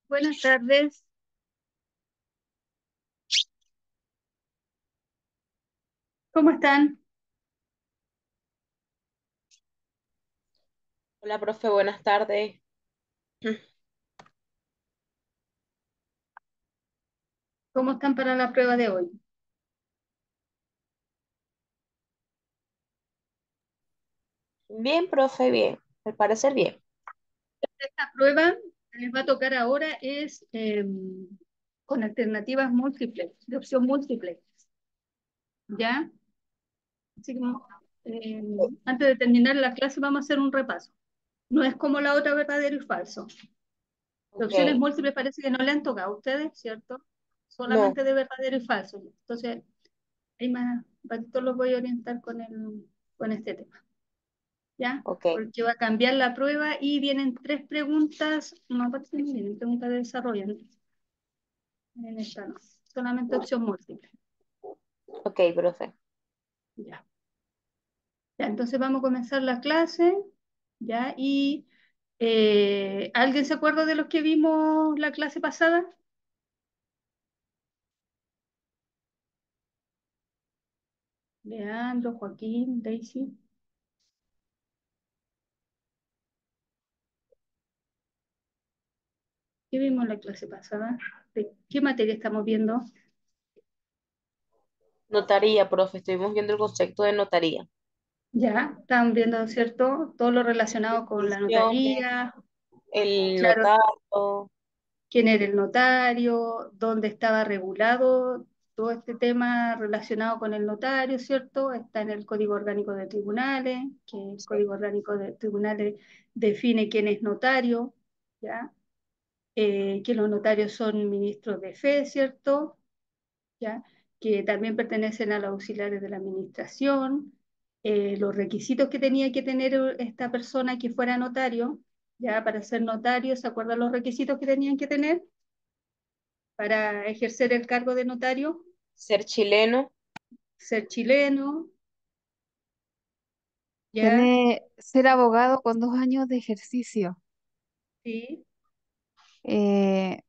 Buenas tardes, ¿cómo están? Hola, profe, buenas tardes. ¿Cómo están para la prueba de hoy? Bien, profe, bien. Al parecer bien. Esta prueba que les va a tocar ahora es con alternativas múltiples, de opción múltiple, ¿ya? Así que eh, antes de terminar la clase vamos a hacer un repaso. No es como la otra verdadero y falso. De Ok. opciones múltiples parece que no le han tocado a ustedes, ¿cierto? No, Solamente de verdadero y falso. Entonces, ahí más ratito los voy a orientar con este tema. ¿Ya? ok. Porque va a cambiar la prueba y vienen tres preguntas, no parece que no vienen preguntas de desarrollo, en esta no, solamente opción múltiple. Ok, profe. Ya. Ya, entonces vamos a comenzar la clase, ¿ya? Y ¿alguien se acuerda de los que vimos la clase pasada? Leandro, Joaquín, Daisy. ¿Qué vimos la clase pasada? ¿De qué materia estamos viendo? Notaría, profe. Estuvimos viendo el concepto de notaría. Ya, están viendo, ¿cierto? Todo lo relacionado con la Definiciones, notaría, el claro, notario. quién era el notario, dónde estaba regulado todo este tema relacionado con el notario, ¿cierto? Está en el Código Orgánico de Tribunales, que el Sí. Código Orgánico de Tribunales define quién es notario, ¿ya? Que los notarios son ministros de fe, ¿cierto? ¿Ya? Que también pertenecen a los auxiliares de la administración, los requisitos que tenía que tener esta persona que fuera notario, ¿ya? Para ser notario, ¿se acuerdan los requisitos que tenían que tener para ejercer el cargo de notario? Ser chileno, Ser chileno, ¿ya? Ser abogado con 2 años de ejercicio, Sí, eh,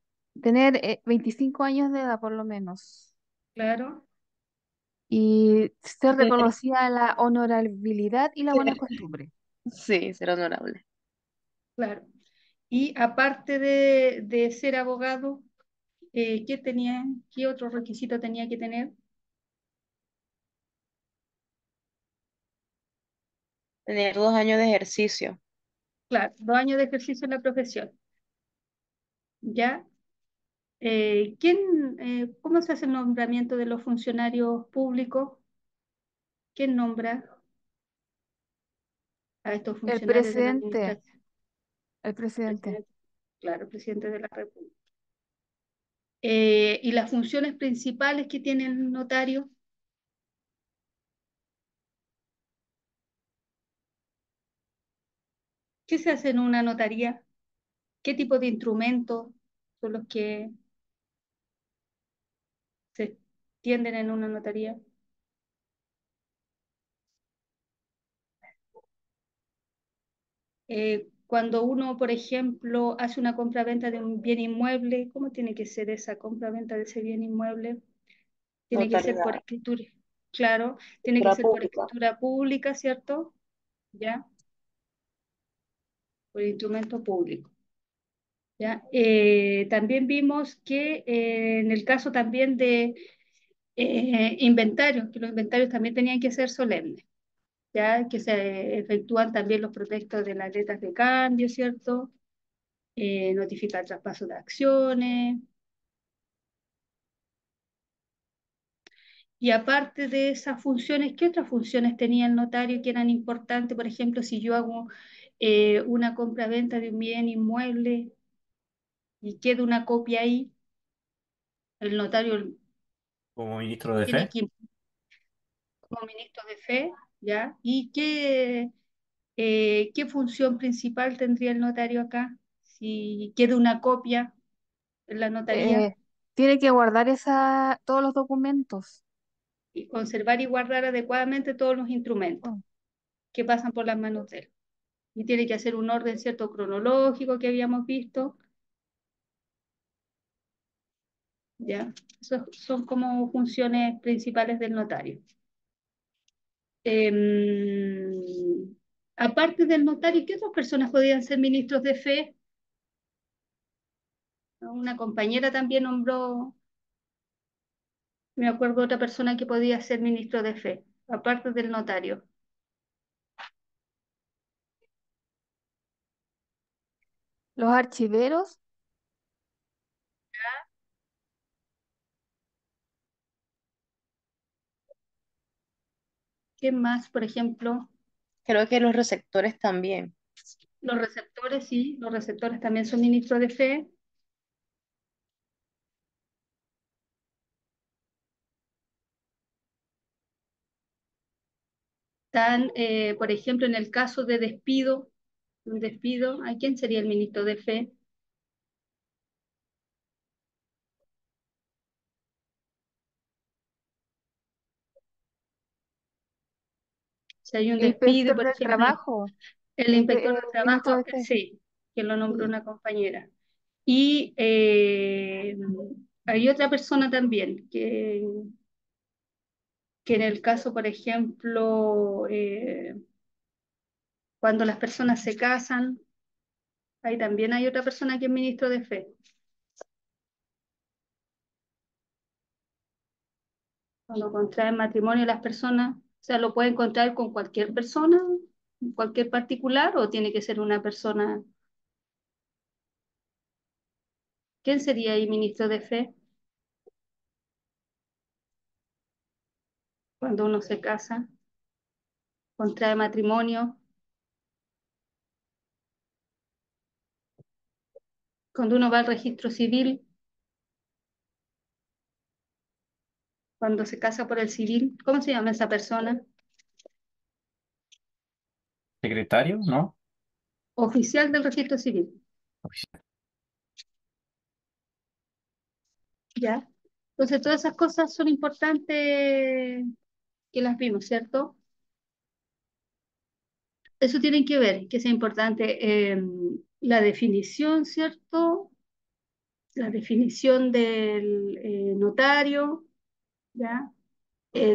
tener 25 años de edad por lo menos claro, y ser tener- reconocida la honorabilidad y la buena costumbre. sí, ser honorable. claro. Y aparte de ser abogado, ¿qué tenía, qué otro requisito tenía que tener? Tener 2 años de ejercicio. Claro, 2 años de ejercicio en la profesión, ¿ya? ¿Cómo se hace el nombramiento de los funcionarios públicos? ¿Quién nombra a estos El funcionarios de la presidente, administración? el presidente, Presidente, claro, presidente de la República. Y las funciones principales que tiene el notario, ¿qué se hace en una notaría? ¿Qué tipo de instrumentos son los que se tienden en una notaría? Cuando uno, por ejemplo, hace una compra-venta de un bien inmueble, ¿cómo tiene que ser esa compra-venta de ese bien inmueble? Tiene que ser por Notariedad, escritura, claro, tiene que escritura ser por pública. escritura pública, ¿cierto? ¿Ya? Por instrumento público. ¿Ya? También vimos que en el caso también de inventarios, que los inventarios también tenían que ser solemnes, ¿ya? Que se efectúan también los protestos de las letras de cambio, ¿cierto? Notificar traspaso de acciones. Y aparte de esas funciones, ¿qué otras funciones tenía el notario que eran importantes? Por ejemplo, si yo hago una compra-venta de un bien inmueble y queda una copia ahí, el notario Como ministro de tiene fe. que, como ministro de fe, ¿ya? ¿Y qué función principal tendría el notario acá? Si queda una copia en la notaría Eh, Tiene que guardar todos los documentos. y conservar y guardar adecuadamente todos los instrumentos Oh. que pasan por las manos de él. Y tiene que hacer un orden cierto cronológico que habíamos visto, ¿ya? Esas son como funciones principales del notario. Aparte del notario, ¿qué otras personas podían ser ministros de fe? Una compañera también nombró, me acuerdo, otra persona que podía ser ministro de fe, aparte del notario. Los archiveros, ¿Qué más? Por ejemplo, Creo que los receptores también. los receptores, sí, los receptores también son ministros de fe. Están, por ejemplo, en el caso de despido, un despido, ¿a quién sería el ministro de fe? Si hay un el despido, inspector por del ejemplo, trabajo, el inspector de ministro trabajo, de fe. sí, que lo nombró Sí. una compañera. Y hay otra persona también que en el caso, por ejemplo, cuando las personas se casan, ahí también hay otra persona que es ministro de fe. Cuando contraen matrimonio las personas, o sea, lo pueden contraer con cualquier persona, cualquier particular, o tiene que ser una persona. ¿Quién sería ahí ministro de fe cuando uno se casa, contrae matrimonio? Cuando uno va al registro civil, cuando se casa por el civil, ¿cómo se llama esa persona? Secretario, ¿no? Oficial del registro civil, ¿ya? Entonces, todas esas cosas son importantes que las vimos, ¿cierto? Eso tienen que ver, que es importante la definición, ¿cierto? La definición del notario, ¿ya?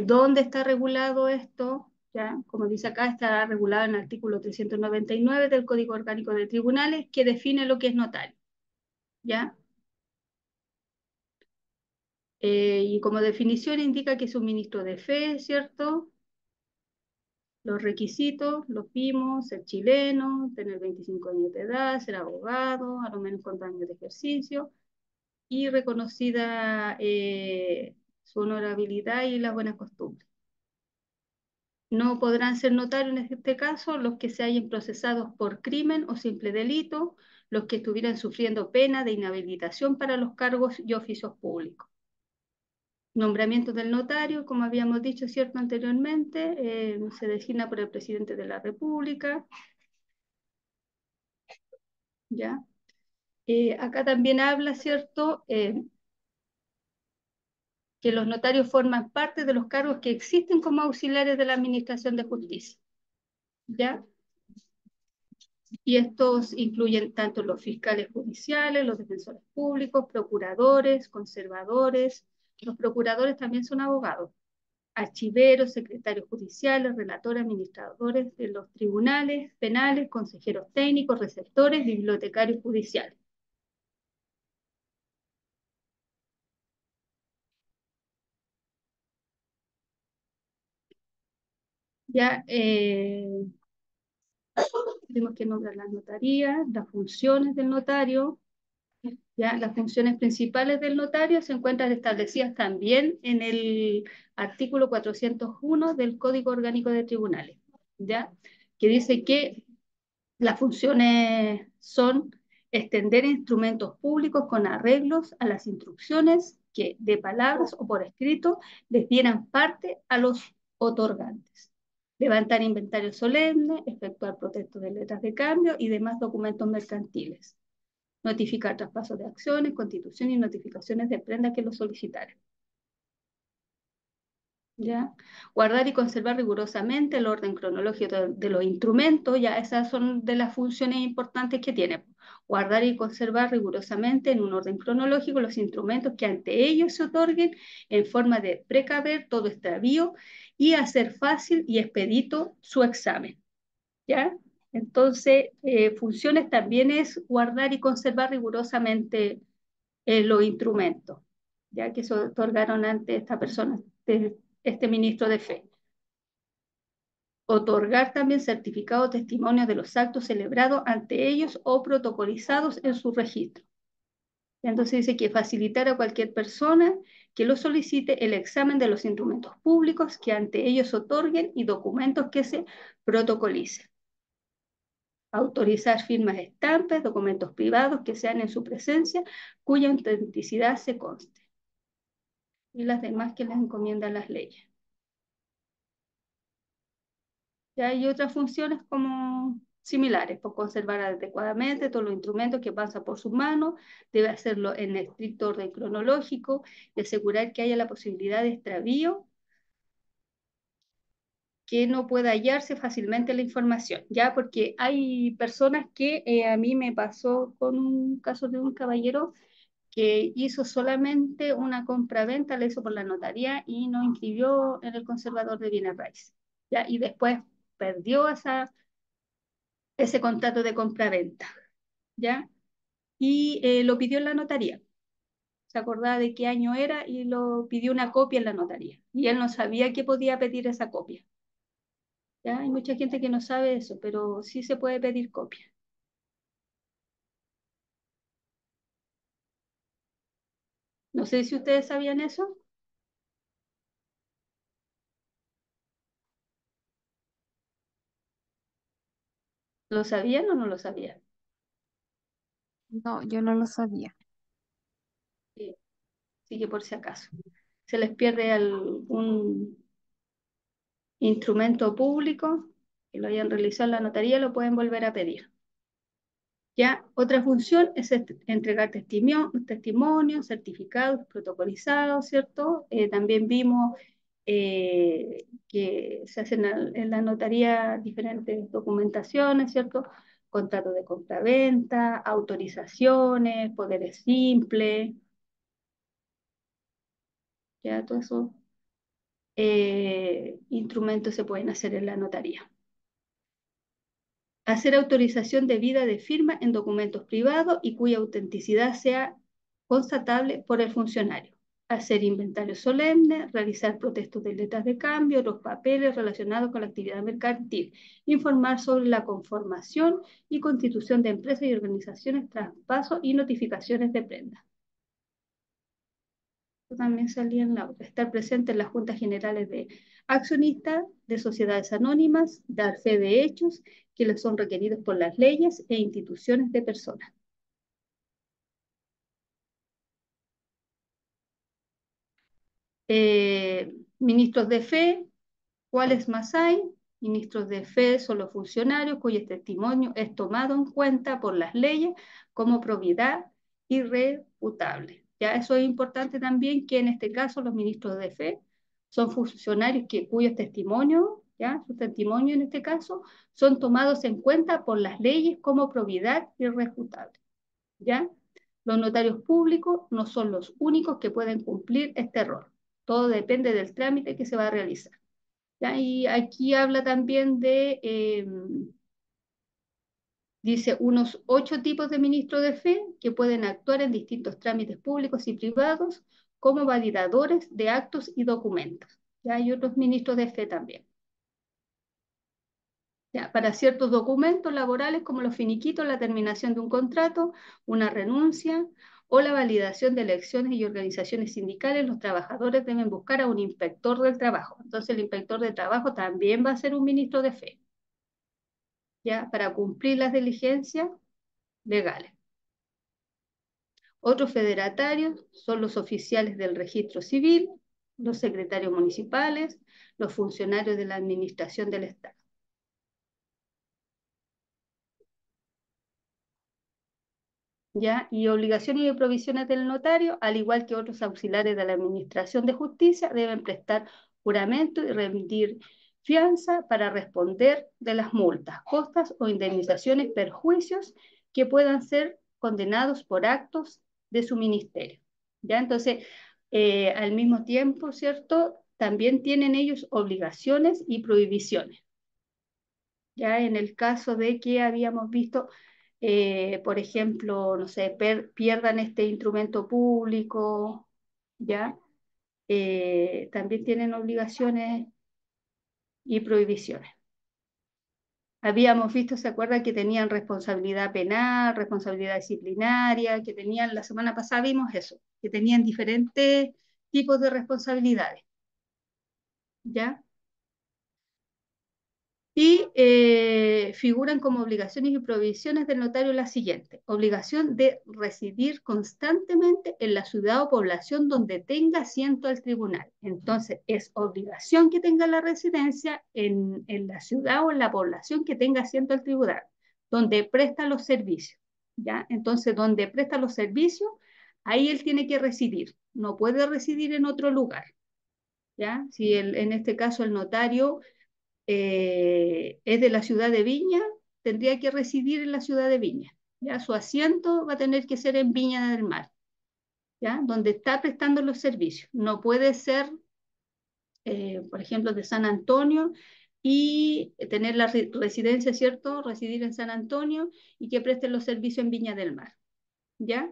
¿Dónde está regulado esto? ¿Ya? Como dice acá, está regulado en el artículo 399 del Código Orgánico de Tribunales, que define lo que es notario, ¿ya? Y como definición indica que es un ministro de fe, ¿cierto? Los requisitos los vimos: ser chileno, tener 25 años de edad, ser abogado, a lo menos con 2 años de ejercicio, y reconocida su honorabilidad y las buenas costumbres. No podrán ser notarios en este caso los que se hayan procesados por crimen o simple delito, los que estuvieran sufriendo pena de inhabilitación para los cargos y oficios públicos. Nombramiento del notario, como habíamos dicho, cierto, anteriormente, se designa por el presidente de la República, ¿ya? Acá también habla, ¿cierto? Que los notarios forman parte de los cargos que existen como auxiliares de la Administración de Justicia, ¿ya? Y estos incluyen tanto los fiscales judiciales, los defensores públicos, procuradores, conservadores. Los procuradores también son abogados, archiveros, secretarios judiciales, relatores, administradores de los tribunales penales, consejeros técnicos, receptores, bibliotecarios judiciales. Ya tenemos que nombrar las notarías, las funciones del notario. Ya, las funciones principales del notario se encuentran establecidas también en el artículo 401 del Código Orgánico de Tribunales, ¿ya? Que dice que las funciones son extender instrumentos públicos con arreglos a las instrucciones que de palabras o por escrito les dieran parte a los otorgantes. Levantar inventario solemne, efectuar protestos de letras de cambio y demás documentos mercantiles. Notificar traspasos de acciones, constitución y notificaciones de prenda que lo solicitaran. ¿Ya? Guardar y conservar rigurosamente el orden cronológico de los instrumentos, ya esas son de las funciones importantes que tiene. Guardar y conservar rigurosamente en un orden cronológico los instrumentos que ante ellos se otorguen en forma de precaver todo extravío y hacer fácil y expedito su examen. ¿Ya? Entonces, funciones también es guardar y conservar rigurosamente los instrumentos, ya que se otorgaron ante esta persona, este ministro de fe. Otorgar también certificados o testimonios de los actos celebrados ante ellos o protocolizados en su registro. Entonces dice que facilitar a cualquier persona que lo solicite el examen de los instrumentos públicos que ante ellos otorguen y documentos que se protocolicen. Autorizar firmas de estampas, documentos privados que sean en su presencia, cuya autenticidad se conste. Y las demás que les encomiendan las leyes. Ya hay otras funciones como similares, por conservar adecuadamente todos los instrumentos que pasan por sus manos, debe hacerlo en estricto orden cronológico y asegurar que haya la posibilidad de extravío, que no pueda hallarse fácilmente la información, ya porque hay personas que a mí me pasó con un caso de un caballero que hizo solamente una compraventa, la hizo por la notaría y no inscribió en el conservador de bienes raíces, ¿ya? Y después perdió ese contrato de compraventa, ¿ya? Y lo pidió en la notaría. Se acordaba de qué año era y lo pidió una copia en la notaría. Y él no sabía que podía pedir esa copia, ¿ya? Hay mucha gente que no sabe eso, pero sí se puede pedir copia. No sé si ustedes sabían eso. ¿Lo sabían o no lo sabían? No, yo no lo sabía. Sí, sí que por si acaso. Se les pierde algún instrumento público que lo hayan realizado en la notaría, lo pueden volver a pedir. Ya, otra función es entregar testimonios, certificados, protocolizados, ¿cierto? También vimos que se hacen en la notaría diferentes documentaciones, ¿cierto? Contratos de compraventa, autorizaciones, poderes simples, ya, todos esos instrumentos se pueden hacer en la notaría. Hacer autorización debida de firma en documentos privados y cuya autenticidad sea constatable por el funcionario. Hacer inventario solemne, realizar protestos de letras de cambio, los papeles relacionados con la actividad mercantil, informar sobre la conformación y constitución de empresas y organizaciones, traspasos y notificaciones de prenda. También salía en la otra. Estar presente en las juntas generales de accionistas, de sociedades anónimas, dar fe de hechos que les son requeridos por las leyes e instituciones de personas. Ministros de fe, ¿cuáles más hay? Ministros de fe son los funcionarios cuyo testimonio es tomado en cuenta por las leyes como probidad irrefutable. Ya eso es importante también, que en este caso los ministros de fe son funcionarios cuyos testimonios, ya, su testimonio en este caso, son tomados en cuenta por las leyes como probidad irrefutable. ¿Ya? Los notarios públicos no son los únicos que pueden cumplir este rol. Todo depende del trámite que se va a realizar. ¿Ya? Y aquí habla también dice, unos 8 tipos de ministros de fe que pueden actuar en distintos trámites públicos y privados como validadores de actos y documentos. ¿Ya? Hay otros ministros de fe también. ¿Ya? Para ciertos documentos laborales como los finiquitos, la terminación de un contrato, una renuncia o la validación de elecciones y organizaciones sindicales, los trabajadores deben buscar a un inspector del trabajo. Entonces el inspector de trabajo también va a ser un ministro de fe, ¿ya? Para cumplir las diligencias legales. Otros federatarios son los oficiales del registro civil, los secretarios municipales, los funcionarios de la administración del Estado. ¿Ya? Y obligaciones y provisiones del notario, al igual que otros auxiliares de la Administración de Justicia, deben prestar juramento y remitir fianza para responder de las multas, costas o indemnizaciones, perjuicios que puedan ser condenados por actos de su ministerio. ¿Ya? Entonces, al mismo tiempo, ¿cierto? También tienen ellos obligaciones y prohibiciones. Ya en el caso de que habíamos visto, por ejemplo, no sé, pierdan este instrumento público, ¿ya? También tienen obligaciones y prohibiciones. Habíamos visto, ¿se acuerdan que tenían responsabilidad penal, responsabilidad disciplinaria, que tenían, la semana pasada vimos eso, que tenían diferentes tipos de responsabilidades, ¿ya? Y figuran como obligaciones y prohibiciones del notario las siguientes. Obligación de residir constantemente en la ciudad o población donde tenga asiento al tribunal. Entonces, es obligación que tenga la residencia en la ciudad o en la población que tenga asiento al tribunal, donde presta los servicios. ¿Ya? Entonces, donde presta los servicios, ahí él tiene que residir. No puede residir en otro lugar. ¿Ya? Si en este caso el notario es de la ciudad de Viña, tendría que residir en la ciudad de Viña. ¿Ya? Su asiento va a tener que ser en Viña del Mar, ¿ya? Donde está prestando los servicios. No puede ser, por ejemplo, de San Antonio y tener la residencia, ¿cierto? Residir en San Antonio y que preste los servicios en Viña del Mar. ¿Ya?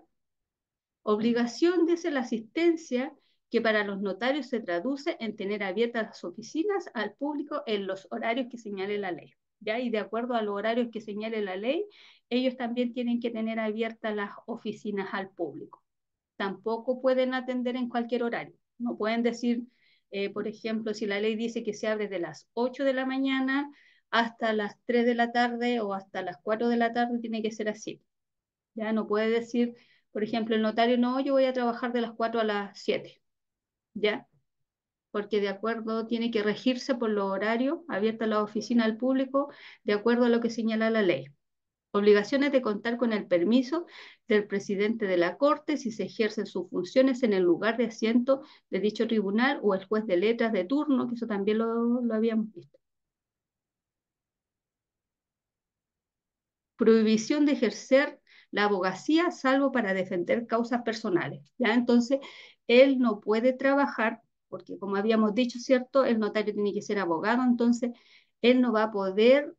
Obligación, dice, la asistencia, que para los notarios se traduce en tener abiertas las oficinas al público en los horarios que señale la ley. ¿Ya? Y de acuerdo a los horarios que señale la ley, ellos también tienen que tener abiertas las oficinas al público. Tampoco pueden atender en cualquier horario. No pueden decir, por ejemplo, si la ley dice que se abre de las 8 de la mañana hasta las 3 de la tarde o hasta las 4 de la tarde, tiene que ser así. Ya no puede decir, por ejemplo, el notario, no, yo voy a trabajar de las 4 a las 7, ¿ya? Porque de acuerdo, tiene que regirse por los horarios, abierta la oficina al público, de acuerdo a lo que señala la ley. Obligaciones de contar con el permiso del presidente de la Corte si se ejercen sus funciones en el lugar de asiento de dicho tribunal o el juez de letras de turno, que eso también lo habíamos visto. Prohibición de ejercer la abogacía salvo para defender causas personales. ¿Ya? Entonces, él no puede trabajar, porque como habíamos dicho, ¿cierto? El notario tiene que ser abogado, entonces él no va a poder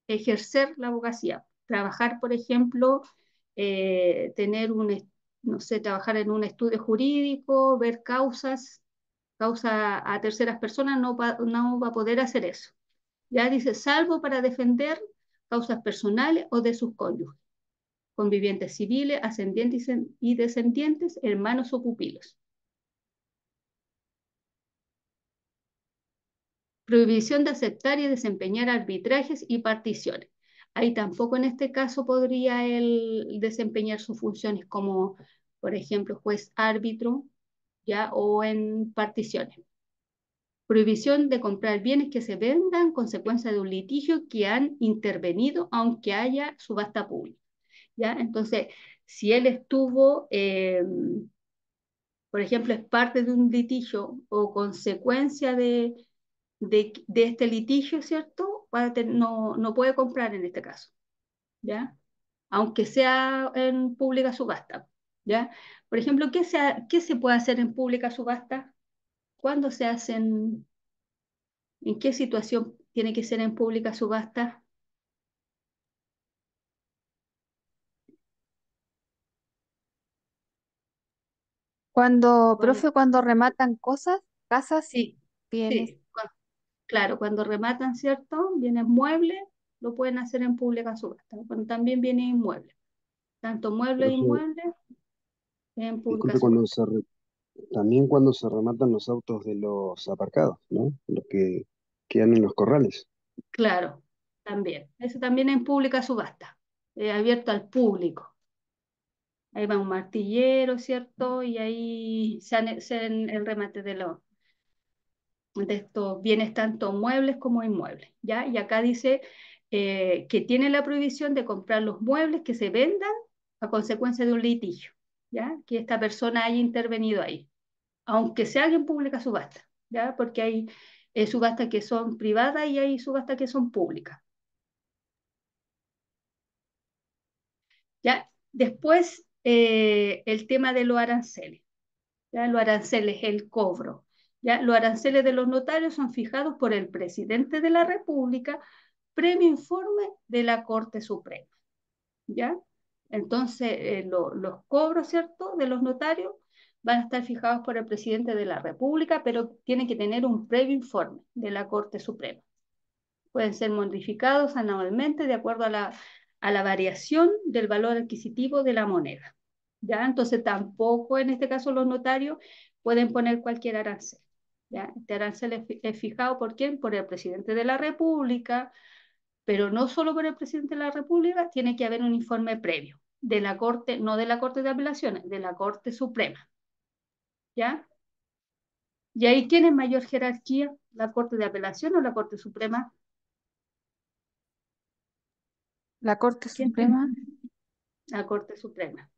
ejercer la abogacía. Trabajar, por ejemplo, tener no sé, trabajar en un estudio jurídico, ver causa a terceras personas, no va a poder hacer eso. Ya dice, salvo para defender causas personales o de sus cónyuges, convivientes civiles, ascendientes y descendientes, hermanos o pupilos. Prohibición de aceptar y desempeñar arbitrajes y particiones. Ahí tampoco en este caso podría él desempeñar sus funciones como, por ejemplo, juez árbitro, ¿ya? O en particiones. Prohibición de comprar bienes que se vendan consecuencia de un litigio que han intervenido aunque haya subasta pública. ¿Ya? Entonces, si él estuvo, por ejemplo, es parte de un litigio o consecuencia de este litigio, ¿cierto? No puede comprar en este caso, ¿ya? Aunque sea en pública subasta, ¿ya? Por ejemplo, ¿qué se puede hacer en pública subasta? ¿Cuándo se hacen? ¿En qué situación tiene que ser en pública subasta? Cuando, Cuando, profe, cuando rematan cosas, casas, sí, bienes. sí, claro, cuando rematan, ¿cierto? Bienes muebles, lo pueden hacer en pública subasta. Cuando también vienen inmuebles, tanto muebles e Profe, inmuebles en pública disculpe, subasta. también cuando se rematan los autos de los aparcados, ¿no? Los que quedan en los corrales. Claro, también. Eso también en pública subasta, abierto al público. Ahí va un martillero, ¿cierto? Y ahí se hacen el remate de estos bienes, tanto muebles como inmuebles, ¿ya? Y acá dice que tiene la prohibición de comprar los muebles que se vendan a consecuencia de un litigio, ¿ya? Que esta persona haya intervenido ahí, aunque se haga en pública subasta, ¿ya? Porque hay subastas que son privadas y hay subastas que son públicas, ¿ya? Después, el tema de los aranceles. ¿Ya? Los aranceles, el cobro. ¿Ya? Los aranceles de los notarios son fijados por el presidente de la República previo informe de la Corte Suprema. ¿Ya? Entonces, los cobros, ¿cierto?, de los notarios van a estar fijados por el presidente de la República, pero tienen que tener un previo informe de la Corte Suprema. Pueden ser modificados anualmente de acuerdo a la variación del valor adquisitivo de la moneda. ¿Ya? Entonces tampoco en este caso los notarios pueden poner cualquier arancel. ¿Ya? Este arancel es fijado por quién, por el presidente de la República, pero no solo por el presidente de la República, tiene que haber un informe previo de la Corte, no de la Corte de Apelaciones, de la Corte Suprema. ¿Ya? Y ahí, ¿quién es mayor jerarquía? ¿La Corte de Apelación o la Corte Suprema? La Corte ¿Quién tiene? Suprema, La Corte Suprema.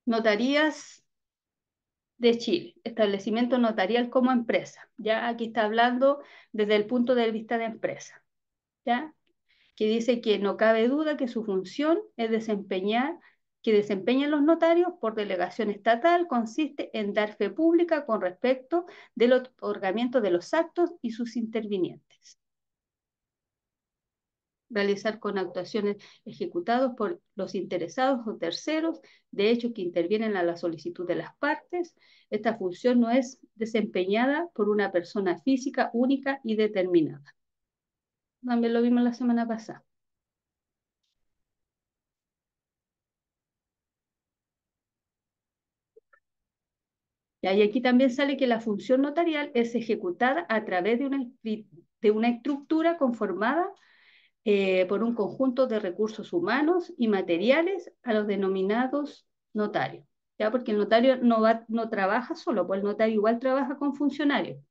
Notarías de Chile, establecimiento notarial como empresa. Ya aquí está hablando desde el punto de vista de empresa, ¿ya? Que dice que no cabe duda que su función es que desempeñan los notarios por delegación estatal, consiste en dar fe pública con respecto del otorgamiento de los actos y sus intervinientes. Realizar con actuaciones ejecutadas por los interesados o terceros de hechos que intervienen a la solicitud de las partes. Esta función no es desempeñada por una persona física única y determinada. También lo vimos la semana pasada. Y aquí también sale que la función notarial es ejecutada a través de una estructura conformada por un conjunto de recursos humanos y materiales a los denominados notarios. ¿Ya? Porque el notario no trabaja solo, pues el notario igual trabaja con funcionarios.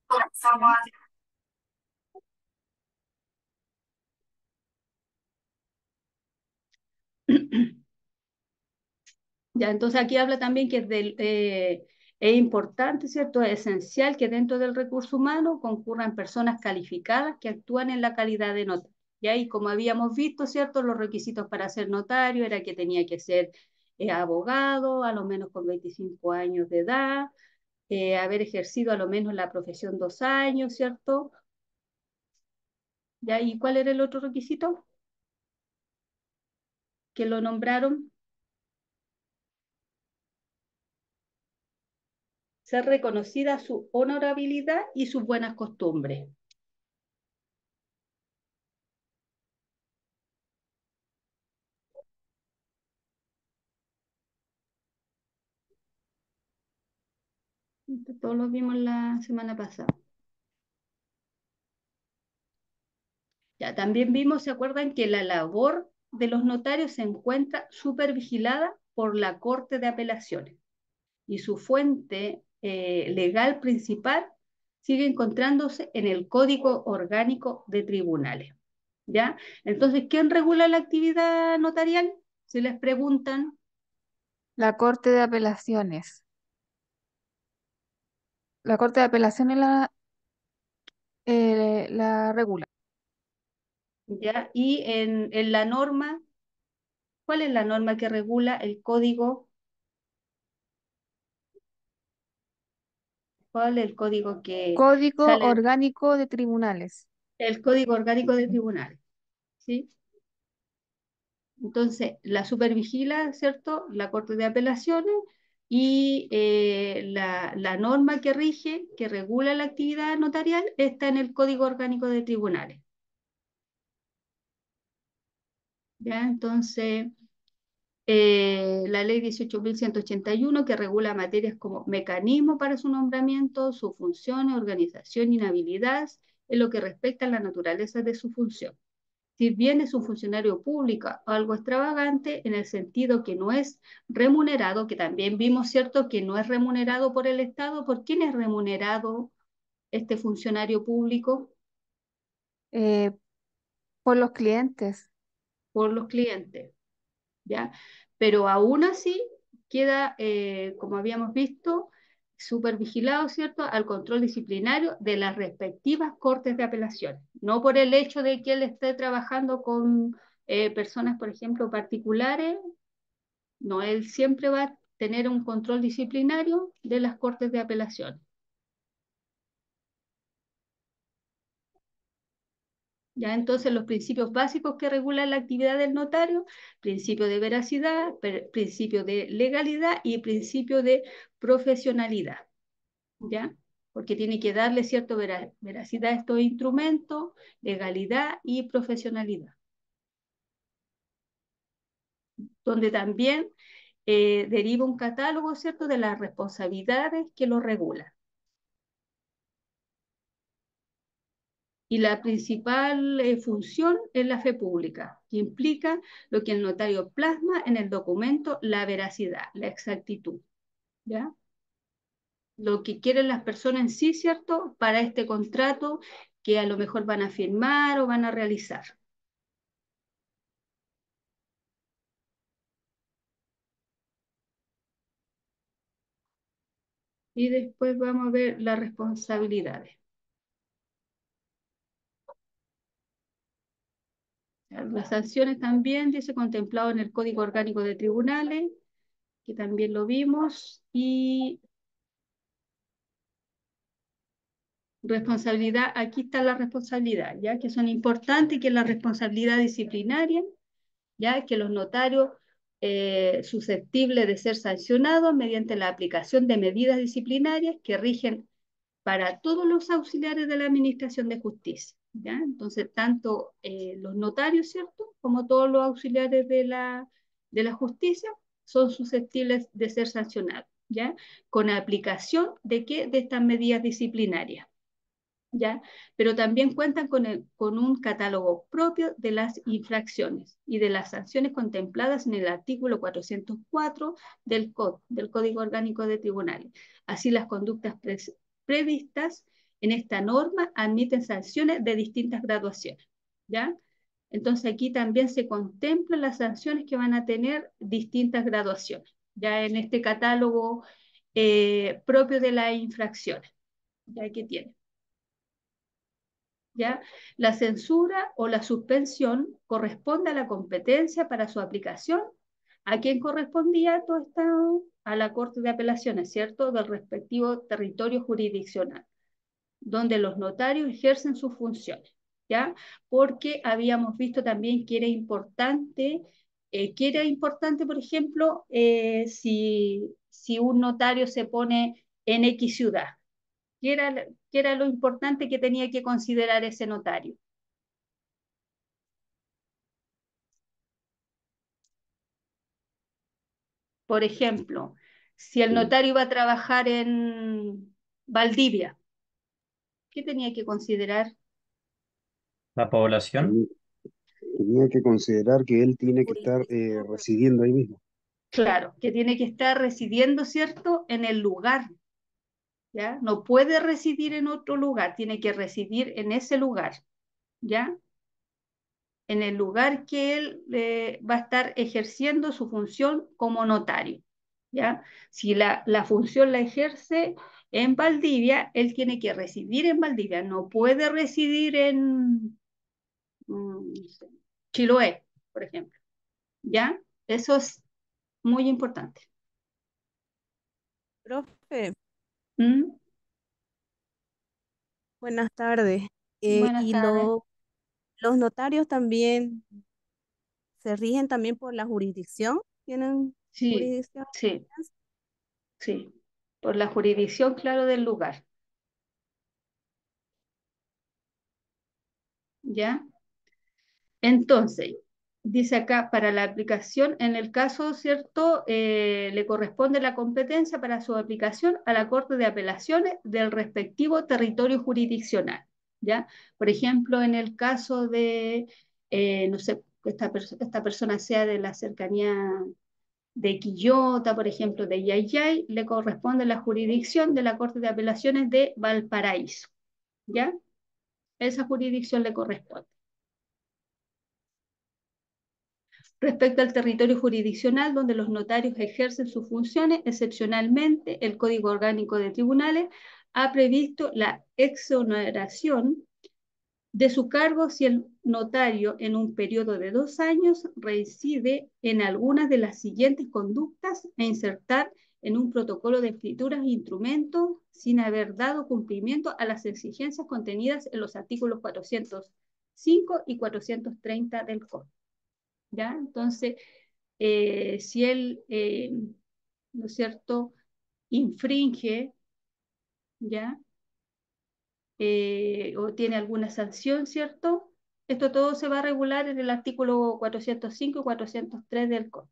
¿Ya? Ya, entonces aquí habla también que es importante, ¿cierto? Es esencial que dentro del recurso humano concurran personas calificadas que actúan en la calidad de notario. ¿Ya? Y como habíamos visto, ¿cierto? Los requisitos para ser notario era que tenía que ser abogado, a lo menos con 25 años de edad, haber ejercido a lo menos la profesión 2 años, ¿cierto? ¿Ya? ¿Y cuál era el otro requisito que lo nombraron? Ser reconocida su honorabilidad y sus buenas costumbres. Todos lo vimos la semana pasada. Ya, también vimos, ¿se acuerdan? Que la labor de los notarios se encuentra supervigilada por la Corte de Apelaciones y su fuente legal principal sigue encontrándose en el Código Orgánico de Tribunales. ¿Ya? Entonces, ¿quién regula la actividad notarial? Si les preguntan, La Corte de Apelaciones. La Corte de Apelaciones la regula. ¿ya? Y en la norma, ¿cuál es la norma que regula el código? ¿Cuál es el código que Código sale? Orgánico de Tribunales. El Código Orgánico de Tribunales, ¿sí? Entonces, la supervigila, ¿cierto? La Corte de Apelaciones y la norma que rige, que regula la actividad notarial, está en el Código Orgánico de Tribunales. ¿Ya? Entonces, la ley 18.181 que regula materias como mecanismo para su nombramiento, sus funciones, organización, inhabilidad, en lo que respecta a la naturaleza de su función. Si bien es un funcionario público o algo extravagante, en el sentido que no es remunerado, que también vimos, ¿cierto?, que no es remunerado por el Estado. ¿Por quién es remunerado este funcionario público? eh, por los clientes. Por los clientes, ¿ya? Pero aún así queda, como habíamos visto, súper vigilado, ¿cierto?, al control disciplinario de las respectivas cortes de apelación. No por el hecho de que él esté trabajando con personas, por ejemplo, particulares, no, él siempre va a tener un control disciplinario de las cortes de apelación. Ya, entonces los principios básicos que regulan la actividad del notario: principio de veracidad, principio de legalidad y principio de profesionalidad, ¿ya? Porque tiene que darle cierta veracidad a estos instrumentos, legalidad y profesionalidad, donde también deriva un catálogo, ¿cierto?, de las responsabilidades que lo regulan. Y la principal función es la fe pública, que implica lo que el notario plasma en el documento: la veracidad, la exactitud, ¿ya? Lo que quieren las personas en sí, ¿cierto?, para este contrato que a lo mejor van a firmar o van a realizar. Y después vamos a ver las responsabilidades. Las sanciones también, dice, contemplado en el Código Orgánico de Tribunales, que también lo vimos, y responsabilidad, aquí está la responsabilidad, ya que son importantes, que es la responsabilidad disciplinaria, ya que los notarios susceptibles de ser sancionados mediante la aplicación de medidas disciplinarias que rigen para todos los auxiliares de la Administración de Justicia, ¿ya? Entonces, tanto los notarios, ¿cierto?, como todos los auxiliares de la justicia son susceptibles de ser sancionados, ¿ya? Con aplicación de ¿qué? De estas medidas disciplinarias, ¿ya? Pero también cuentan con un catálogo propio de las infracciones y de las sanciones contempladas en el artículo 404 del Código Orgánico de Tribunales. Así, las conductas previstas en esta norma admiten sanciones de distintas graduaciones, ¿ya? Entonces aquí también se contemplan las sanciones que van a tener distintas graduaciones, ya en este catálogo propio de las infracciones, ya que tiene. ¿Ya? La censura o la suspensión corresponde a la competencia para su aplicación. ¿A quién correspondía todo esto? A la Corte de Apelaciones, ¿cierto?, del respectivo territorio jurisdiccional, donde los notarios ejercen sus funciones, ¿ya? Porque habíamos visto también que era importante, por ejemplo, si un notario se pone en X ciudad, qué era lo importante que tenía que considerar ese notario. Por ejemplo, si el notario iba a trabajar en Valdivia, ¿qué tenía que considerar? La población. El, Tenía que considerar que él tiene que estar jurisdicción, ¿verdad? residiendo ahí mismo. Claro, que tiene que estar residiendo, ¿cierto?, en el lugar, ¿ya? No puede residir en otro lugar, tiene que residir en ese lugar, ¿ya? En el lugar que él va a estar ejerciendo su función como notario, ¿ya? Si la función la ejerce en Valdivia, él tiene que residir en Valdivia, no puede residir en no sé, Chiloé, por ejemplo, ¿ya? Eso es muy importante. Profe, ¿Mm? buenas tardes. Buenas ¿Y tardes. los notarios también se rigen también por la jurisdicción? ¿Tienen Sí, jurisdicción? sí, sí, por la jurisdicción, claro, del lugar, ¿ya? Entonces, dice acá, para la aplicación, en el caso, ¿cierto? Le corresponde la competencia para su aplicación a la Corte de Apelaciones del respectivo territorio jurisdiccional, ¿ya? Por ejemplo, en el caso de, no sé, que esta persona sea de la cercanía de Quillota, por ejemplo, de Yayay, le corresponde la jurisdicción de la Corte de Apelaciones de Valparaíso, ¿ya? Esa jurisdicción le corresponde. Respecto al territorio jurisdiccional donde los notarios ejercen sus funciones, excepcionalmente, el Código Orgánico de Tribunales ha previsto la exoneración de su cargo si el notario en un periodo de 2 años reside en algunas de las siguientes conductas e insertar en un protocolo de escrituras e instrumentos sin haber dado cumplimiento a las exigencias contenidas en los artículos 405 y 430 del Código. ¿Ya? Entonces, si él, ¿no es cierto?, infringe, ¿ya? O tiene alguna sanción, ¿cierto? Esto todo se va a regular en el artículo 405 y 403 del Código,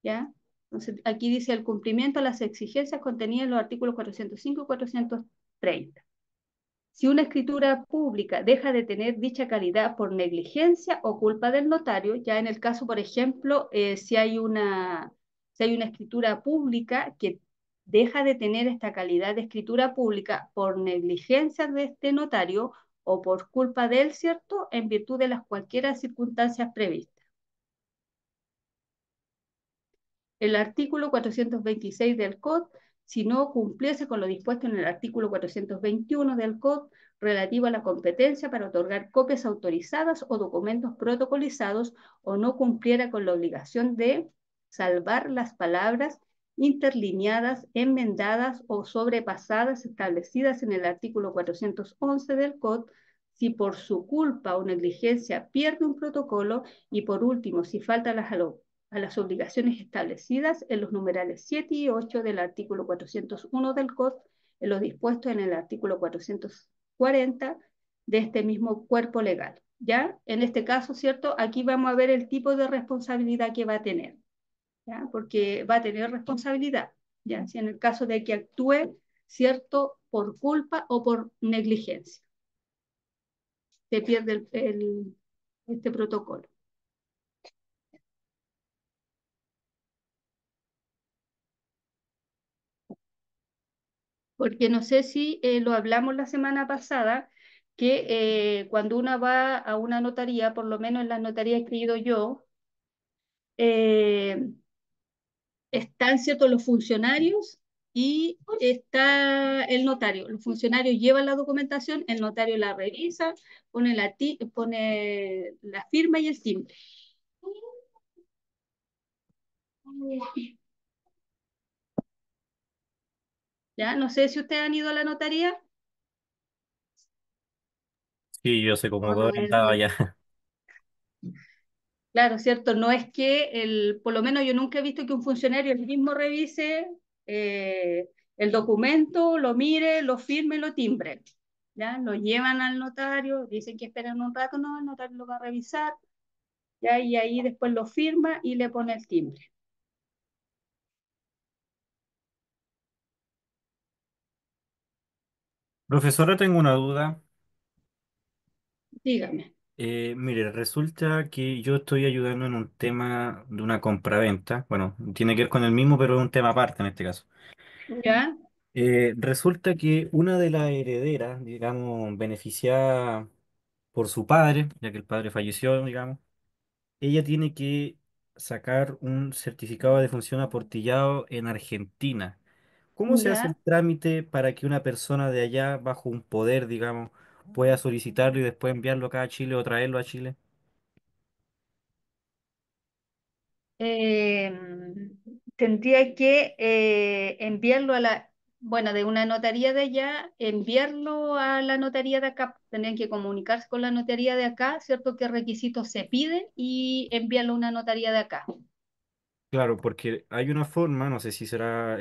¿ya? Entonces, aquí dice el cumplimiento a las exigencias contenidas en los artículos 405 y 430. Si una escritura pública deja de tener dicha calidad por negligencia o culpa del notario, ya en el caso, por ejemplo, si hay una escritura pública que deja de tener esta calidad de escritura pública por negligencia de este notario o por culpa de él, ¿cierto? En virtud de las cualquiera circunstancias previstas. El artículo 426 del COD, si no cumpliese con lo dispuesto en el artículo 421 del COD relativo a la competencia para otorgar copias autorizadas o documentos protocolizados o no cumpliera con la obligación de salvar las palabras interlineadas, enmendadas o sobrepasadas establecidas en el artículo 411 del COD, si por su culpa o negligencia pierde un protocolo y por último, si falta a las obligaciones establecidas en los numerales 7 y 8 del artículo 401 del COD, en lo dispuesto en el artículo 440 de este mismo cuerpo legal. ¿Ya? En este caso, ¿cierto? Aquí vamos a ver el tipo de responsabilidad que va a tener, ¿ya? Porque va a tener responsabilidad, ¿ya? Si en el caso de que actúe, ¿cierto? Por culpa o por negligencia, se pierde este protocolo. Porque no sé si lo hablamos la semana pasada, que cuando uno va a una notaría, por lo menos en las notarías que he ido yo, eh, están ciertos los funcionarios y está el notario. Los funcionarios llevan la documentación, el notario la revisa, pone la firma y el timbre. ¿Ya? No sé si ustedes han ido a la notaría Sí, yo sé como o dos no. andaba ya. Claro, ¿cierto? No es que por lo menos yo nunca he visto que un funcionario el mismo revise eh, el documento, lo mire, lo firme y lo timbre. ¿Ya? Lo llevan al notario, dicen que esperan un rato, no, el notario lo va a revisar, ¿ya? Y ahí después lo firma y le pone el timbre. Profesora, tengo una duda. Dígame. Mire, resulta que yo estoy ayudando en un tema de una compraventa. Bueno, tiene que ver con el mismo, pero es un tema aparte en este caso. ¿Ya? Resulta que una de las herederas, digamos, beneficiada por su padre, ya que el padre falleció, digamos, ella tiene que sacar un certificado de función aportillado en Argentina. ¿Cómo se hace el ¿Ya? trámite para que una persona de allá, bajo un poder, digamos, pueda solicitarlo y después enviarlo acá a Chile o traerlo a Chile? eh, Tendría que enviarlo a bueno, de una notaría de allá, enviarlo a la notaría de acá. Tendrían que comunicarse con la notaría de acá, ¿cierto? ¿Qué requisitos se piden? Y enviarlo a una notaría de acá. Claro, porque hay una forma, no sé si será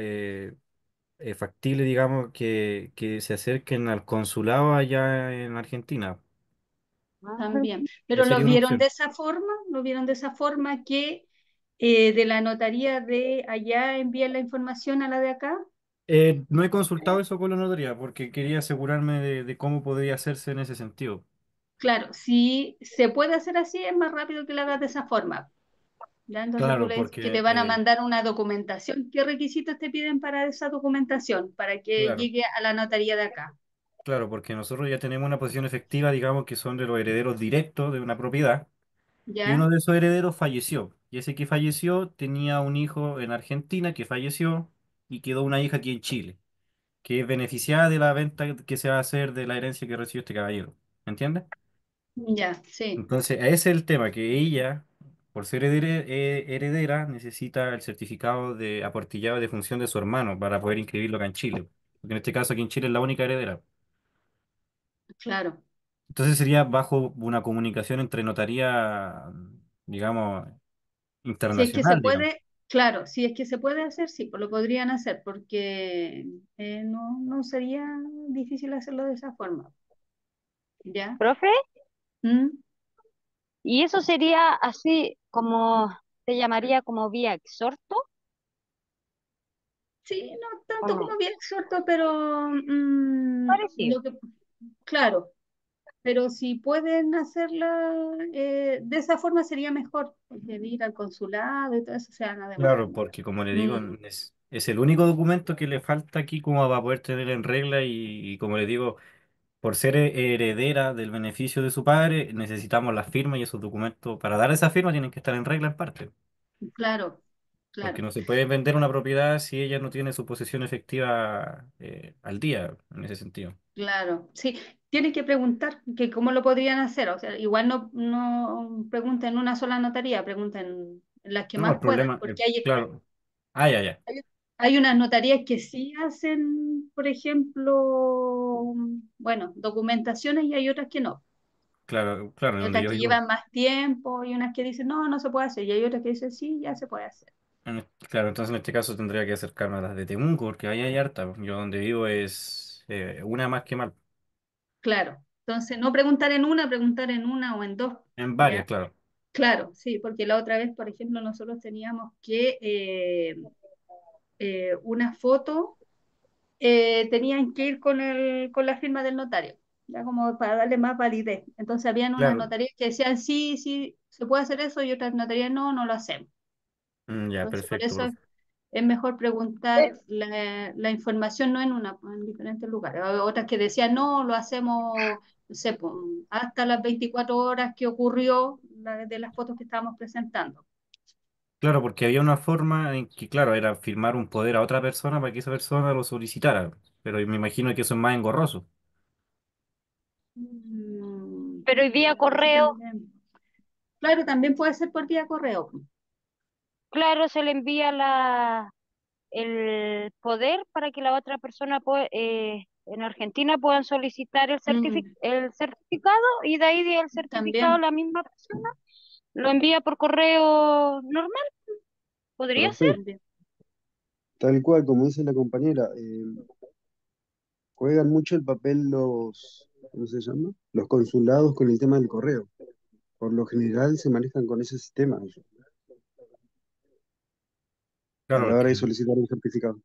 factible, digamos, que se acerquen al consulado allá en Argentina. También. Pero Esa lo sería una vieron de opción. esa forma, lo vieron de esa forma que de la notaría de allá envían la información a la de acá. No he consultado eso con la notaría porque quería asegurarme de cómo podría hacerse en ese sentido. Claro, si se puede hacer así, es más rápido que lo hagas de esa forma. ¿Ya? Entonces tú Claro, le dices que te porque, van a mandar una documentación. ¿Qué requisitos te piden para esa documentación? Para que claro, llegue a la notaría de acá. claro, porque nosotros ya tenemos una posición efectiva, digamos, que son de los herederos directos de una propiedad, y ¿Ya? uno de esos herederos falleció. Y ese que falleció tenía un hijo en Argentina que falleció y quedó una hija aquí en Chile, que es beneficiada de la venta que se va a hacer de la herencia que recibió este caballero. ¿Me entiendes? Ya, sí, Entonces, ese es el tema, que ella, por ser heredera, necesita el certificado de aportillado de función de su hermano para poder inscribirlo acá en Chile. Porque en este caso aquí en Chile es la única heredera. claro. Entonces sería bajo una comunicación entre notaría, digamos, Si es que se internacional, digamos. puede, claro, si es que se puede hacer, sí, pues lo podrían hacer, porque no sería difícil hacerlo de esa forma. ¿Ya? Profe, ¿Mm? y eso sería así como se llamaría como vía exhorto Sí, no o tanto no? como bien exhorto, pero Parecido. claro, pero si pueden hacerla de esa forma sería mejor, porque de ir al consulado y todo eso se van a demorar Claro, mucho. porque como le digo, Mm, es el único documento que le falta aquí como para poder tener en regla y como le digo, por ser heredera del beneficio de su padre, necesitamos la firma y esos documentos. Para dar esa firma tienen que estar en regla en parte, claro, porque claro, no se puede vender una propiedad si ella no tiene su posesión efectiva al día, en ese sentido. claro. Sí, tienen que preguntar que cómo lo podrían hacer. O sea, igual no pregunten en una sola notaría, pregunten en las que No, el más puedan, problema, porque hay, claro. Ah, ya, ya. hay, hay unas notarías que sí hacen, por ejemplo, bueno, documentaciones y hay otras que no. Claro, claro, en Hay donde otras yo que vivo. llevan más tiempo y unas que dicen, no se puede hacer. Y hay otras que dicen, sí, ya se puede hacer. Claro, entonces en este caso tendría que acercarme a las de Temuco, porque ahí hay harta. Yo donde vivo es una más que mal. Claro. Entonces, no preguntar en una, preguntar en una o en dos. En varias, ¿Ya? claro. Claro, sí, porque la otra vez, por ejemplo, nosotros teníamos que una foto, tenían que ir con la firma del notario, ya como para darle más validez. Entonces, habían unas Claro, notarías que decían, sí, sí, se puede hacer eso, y otras notarías, no lo hacemos. Ya, Entonces, por perfecto, eso profe. es mejor preguntar la información no en una, pues, en diferentes lugares. Hay otras que decían, no, lo hacemos, no sé, pues, hasta las 24 horas que ocurrió de las fotos que estábamos presentando. Claro, porque había una forma en que, claro, era firmar un poder a otra persona para que esa persona lo solicitara. Pero me imagino que eso es más engorroso. Mm, Pero hoy vía eso correo, claro, también puede ser por vía correo. claro, se le envía el poder para que la otra persona en Argentina puedan solicitar Mm, el certificado y de ahí el certificado también, la misma persona lo envía por correo normal. ¿Podría ser? Perfecto. también. Tal cual, como dice la compañera, juegan mucho el papel ¿cómo se llama? Los consulados con el tema del correo. Por lo general se manejan con ese sistema ellos, a Claro, la hora porque de solicitar un certificado.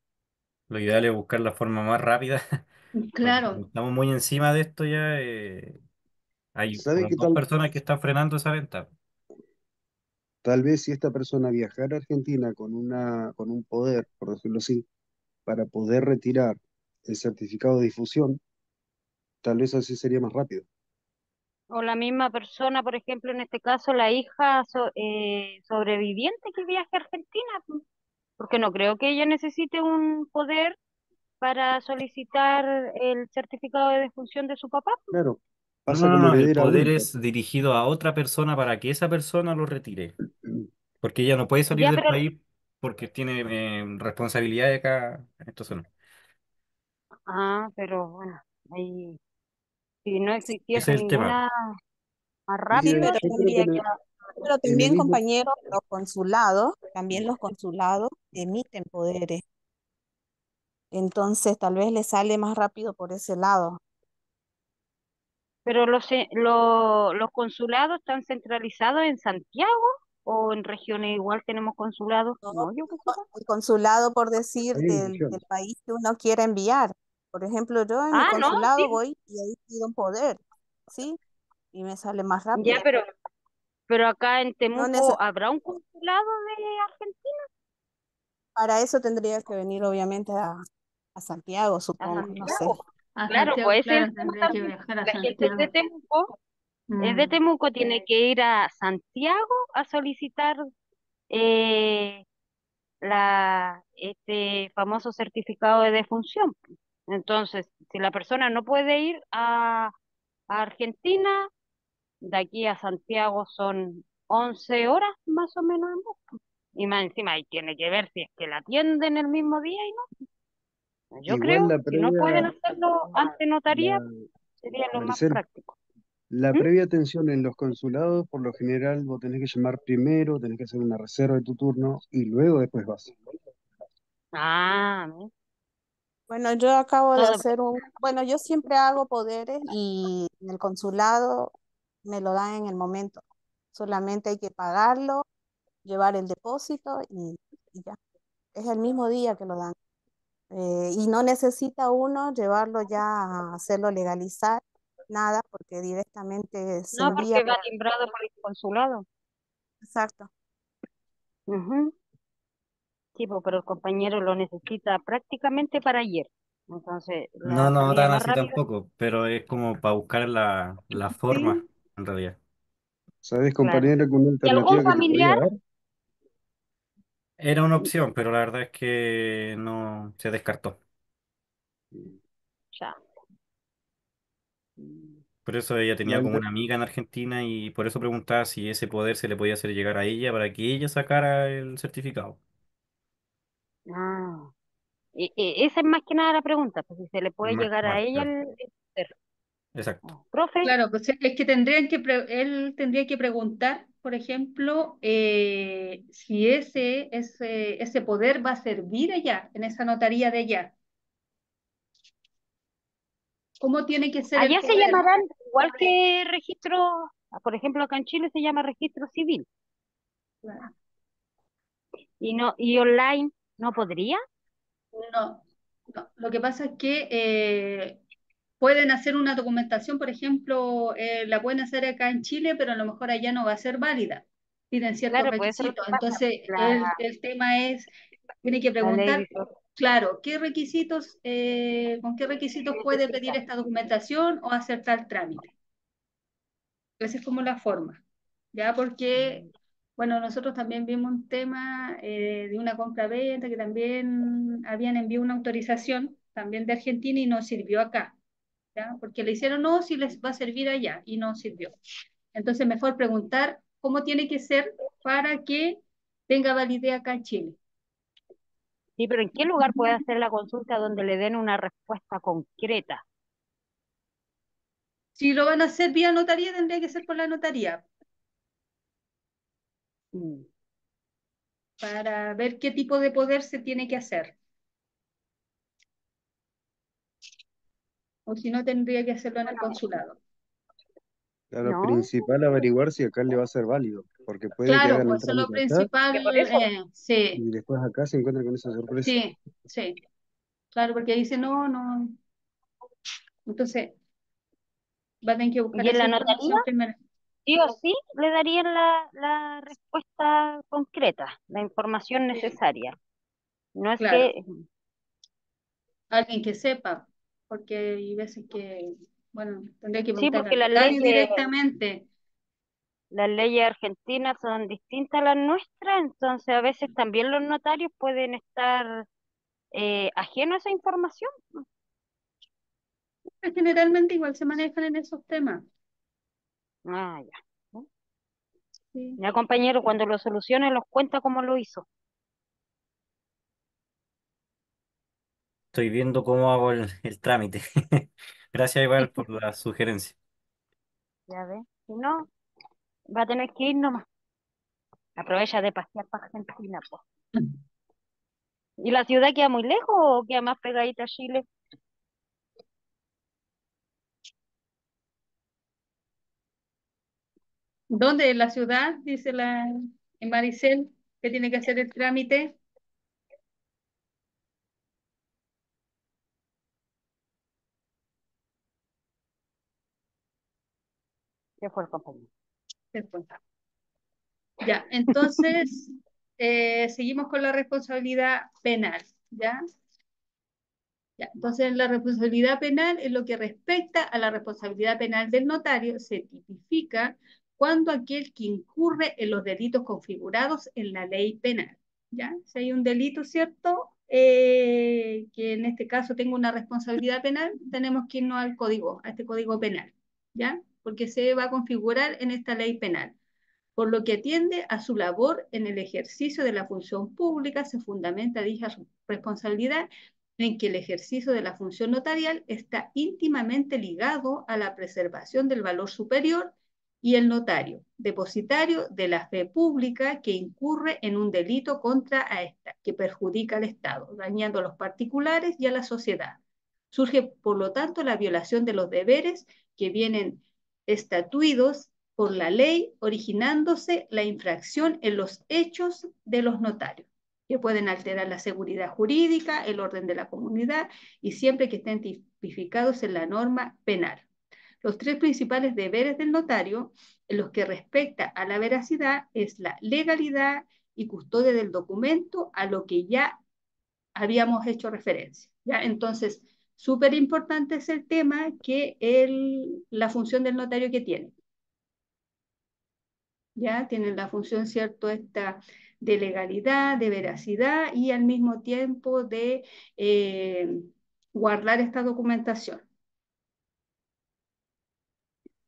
lo ideal es buscar la forma más rápida, porque como Claro, estamos muy encima de esto ya, Hay ¿Sabe como qué dos tal? personas que están frenando esa venta. Tal vez si esta persona viajara a Argentina con un poder, por decirlo así, para poder retirar el certificado de difusión, tal vez así sería más rápido. O la misma persona, por ejemplo, en este caso, la hija sobreviviente que viaje a Argentina, pues, porque no creo que ella necesite un poder para solicitar el certificado de defunción de su papá. Claro, No, no, pasa no, como no, el heredera poder única. es dirigido a otra persona para que esa persona lo retire. Porque ella no puede salir Ya, del pero, país porque tiene responsabilidades acá. Entonces no. pero bueno, ahí, si no Sí, Ese existiese es el tema. ninguna más sí, rápido, pero Yo creo que tendría que... en el también, mismo, compañeros, también los consulados emiten poderes. Entonces, tal vez les sale más rápido por ese lado. Pero los consulados están centralizados en Santiago o en regiones igual tenemos consulados. No, No, yo qué sé. el consulado, por decir, hay del direcciones. país que uno quiera enviar. Por ejemplo, yo en mi Ah, no, consulado sí. voy y ahí pido un poder, ¿sí? Y me sale más Ya, rápido. pero acá en No Temuco neces- habrá un consulado de Argentina para eso tendría que venir, obviamente, a Santiago, a supongo, no sé. Santiago. A Claro, Santiago, pues ese es claro, el tema tendría que también. viajar a La gente Santiago. Es de Mm. Temuco, tiene que ir a Santiago a solicitar eh, este famoso certificado de defunción. Entonces, si la persona no puede ir a Argentina, de aquí a Santiago son 11 horas más o menos en bus. Y más encima ahí tiene que ver si es que la atienden el mismo día y no. Yo Igual creo, si no pueden hacerlo ante notaría, la, sería lo más Maricel, práctico. la ¿Mm? previa atención en los consulados, por lo general, vos tenés que llamar primero, tenés que hacer una reserva de tu turno y luego después vas. Ah, ¿ves? Bueno, yo acabo de Todo hacer bueno, yo siempre hago poderes y en el consulado me lo dan en el momento. Solamente hay que pagarlo, llevar el depósito y ya. Es el mismo día que lo dan. Y no necesita uno llevarlo ya a hacerlo legalizar, nada, porque directamente se no, envía porque va por... timbrado por el consulado. Exacto. Ujú. Tipo, pero el compañero lo necesita prácticamente para ayer. Entonces, No, la no salida tan más así rápida. tampoco, pero es como para buscar la forma, Sí, en realidad. ¿Sabés, claro. compañero, que una ¿Y algún alternativa que te podría familiar? dar? Era una opción, pero la verdad es que no se descartó. Ya. Mm. Por eso ella La tenía como alter- una amiga en Argentina y por eso preguntaba si ese poder se le podía hacer llegar a ella para que ella sacara el certificado. Ah. Esa es más que nada la pregunta, pues si se le puede Más, llegar a más, ella claro. el poder. Exacto. Oh, profe, Claro, pues es que él tendría que preguntar, por ejemplo, si ese poder va a servir allá, en esa notaría de allá. ¿Cómo tiene que ser el allá se poder? llamarán igual que registro, por ejemplo, acá en Chile se llama registro civil. Claro. Y no, y online no podría. No, no. Lo que pasa es que pueden hacer una documentación, por ejemplo, la pueden hacer acá en Chile, pero a lo mejor allá no va a ser válida. Piden ciertos Claro, pues eso es lo que requisitos. pasa. Entonces, La, el tema es, tiene que la ley preguntar, dice claro, qué requisitos, con qué requisitos que puede pedir necesita. esta documentación o hacer tal trámite. Esa es como la forma, ¿ya? Porque, Mm. bueno, nosotros también vimos un tema de una compra-venta que también habían enviado una autorización también de Argentina y no sirvió acá, ¿ya? Porque le hicieron, no, si les va a servir allá y no sirvió. Entonces, mejor preguntar cómo tiene que ser para que tenga validez acá en Chile. Sí, pero ¿en qué lugar puede hacer la consulta donde le den una respuesta concreta? Si lo van a hacer vía notaría, tendría que ser por la notaría, Mm. para ver qué tipo de poder se tiene que hacer. O si no, tendría que hacerlo en el consulado. Claro, No, principal averiguar si acá le va a ser válido, porque puede que Claro, hagan el pues eso es lo trámite acá principal, que por eso. sí, y después acá se encuentran con esa sorpresa. sí, sí, claro, porque dice no, no. Entonces, Va a tener que buscar Y en esa la notaría, información primero. sí o sí, le darían la respuesta concreta, la información Sí, necesaria. No es claro, que, alguien que sepa, porque hay veces que, bueno, tendría que sí, preguntarle porque al notario directamente. las leyes argentinas son distintas a las nuestras, entonces a veces también los notarios pueden estar ajenos a esa información. Pero generalmente igual se manejan en esos temas. Ah, ya. Sí. Ya, compañero, cuando lo solucione, los cuenta cómo lo hizo. Estoy viendo cómo hago el trámite. Gracias igual por la sugerencia. Ya ve. Si no, va a tener que ir nomás. Aprovecha de pasear para Argentina, pues. ¿Y la ciudad queda muy lejos o queda más pegadita a Chile? ¿Dónde? ¿En la ciudad? Dice en Maricel, que tiene que hacer el trámite. ¿Qué fue el compañero? Después. Ya, entonces seguimos con la responsabilidad penal, ¿ya? Ya, entonces, la responsabilidad penal, en lo que respecta a la responsabilidad penal del notario, se tipifica cuando aquel que incurre en los delitos configurados en la ley penal. ¿Ya? Si hay un delito, ¿cierto? Que en este caso tenga una responsabilidad penal, tenemos que irnos al código, a este código penal, ¿ya? Porque se va a configurar en esta ley penal. Por lo que atiende a su labor en el ejercicio de la función pública, se fundamenta dicha responsabilidad en que el ejercicio de la función notarial está íntimamente ligado a la preservación del valor superior y el notario, depositario de la fe pública que incurre en un delito contra a esta, que perjudica al Estado, dañando a los particulares y a la sociedad. Surge, por lo tanto, la violación de los deberes que vienen estatuidos por la ley, originándose la infracción en los hechos de los notarios, que pueden alterar la seguridad jurídica, el orden de la comunidad y siempre que estén tipificados en la norma penal. Los tres principales deberes del notario en los que respecta a la veracidad es la legalidad y custodia del documento, a lo que ya habíamos hecho referencia. ¿Ya? Entonces, súper importante es el tema que la función del notario que tiene. ¿Ya? Tienen la función, ¿cierto?, esta de legalidad, de veracidad y al mismo tiempo de guardar esta documentación.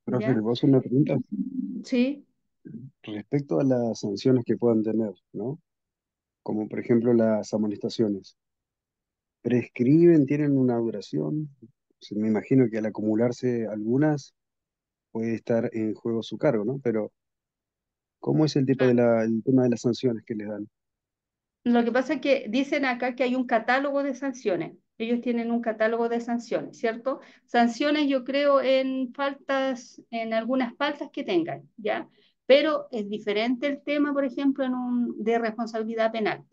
Profe, ¿le ¿Ya? puedo hacer una pregunta? Sí, Respecto a las sanciones que puedan tener, ¿no? Como por ejemplo las amonestaciones. ¿Prescriben, tienen una duración? Me imagino que al acumularse algunas puede estar en juego su cargo, ¿no? Pero ¿cómo es el tipo de el tema de las sanciones que les dan? lo que pasa es que dicen acá que hay un catálogo de sanciones. Ellos tienen un catálogo de sanciones, ¿cierto? Sanciones, yo creo, en faltas, en algunas faltas que tengan, ¿ya? Pero es diferente el tema, por ejemplo, de responsabilidad penal,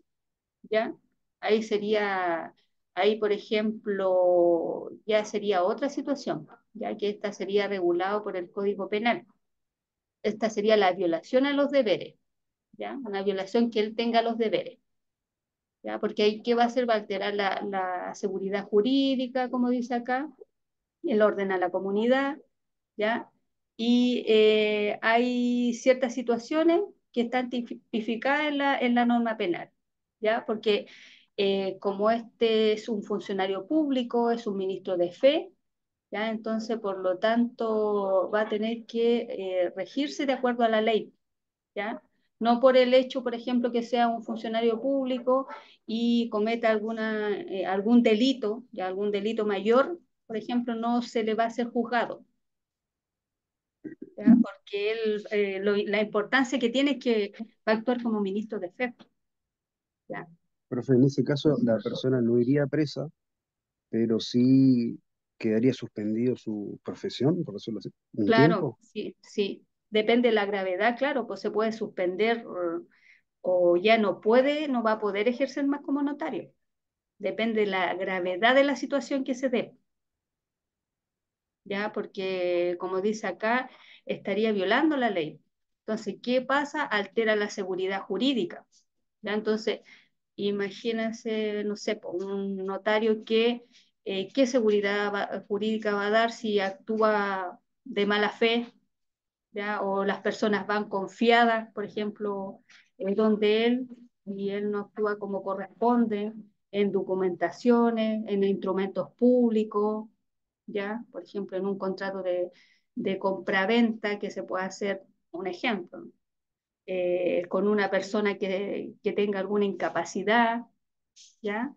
¿ya? Ahí sería, ahí, por ejemplo, ya sería otra situación, ya que esta sería regulado por el Código Penal. Esta sería la violación a los deberes, ¿ya? Una violación que él tenga los deberes. ¿Ya? Porque ahí, ¿qué va a hacer? Va a alterar la seguridad jurídica, como dice acá, el orden a la comunidad, ¿ya? Y hay ciertas situaciones que están tipificadas en la norma penal, ¿ya? Porque como este es un funcionario público, es un ministro de fe, ¿ya? Entonces, por lo tanto, va a tener que regirse de acuerdo a la ley, ¿ya? No por el hecho, por ejemplo, que sea un funcionario público y cometa algún delito, ya algún delito mayor, por ejemplo, no se le va a ser juzgado, ¿ya? Porque la importancia que tiene es que va a actuar como ministro de fe, ¿ya? Profe, en ese caso la persona no iría presa, pero sí quedaría suspendido su profesión, por decirlo así, un Claro, tiempo. sí, sí. Depende de la gravedad, claro, pues se puede suspender o ya no puede, no va a poder ejercer más como notario. Depende de la gravedad de la situación que se dé. ¿ya? Porque, como dice acá, estaría violando la ley. Entonces, ¿qué pasa? Altera la seguridad jurídica, ¿ya? Entonces, imagínense, no sé, un notario que, ¿qué seguridad jurídica va a dar si actúa de mala fe? ¿Ya? O las personas van confiadas, por ejemplo, donde él, y él no actúa como corresponde en documentaciones, en instrumentos públicos, ¿ya? Por ejemplo, en un contrato de compraventa que se puede hacer, un ejemplo, con una persona que tenga alguna incapacidad, ¿ya?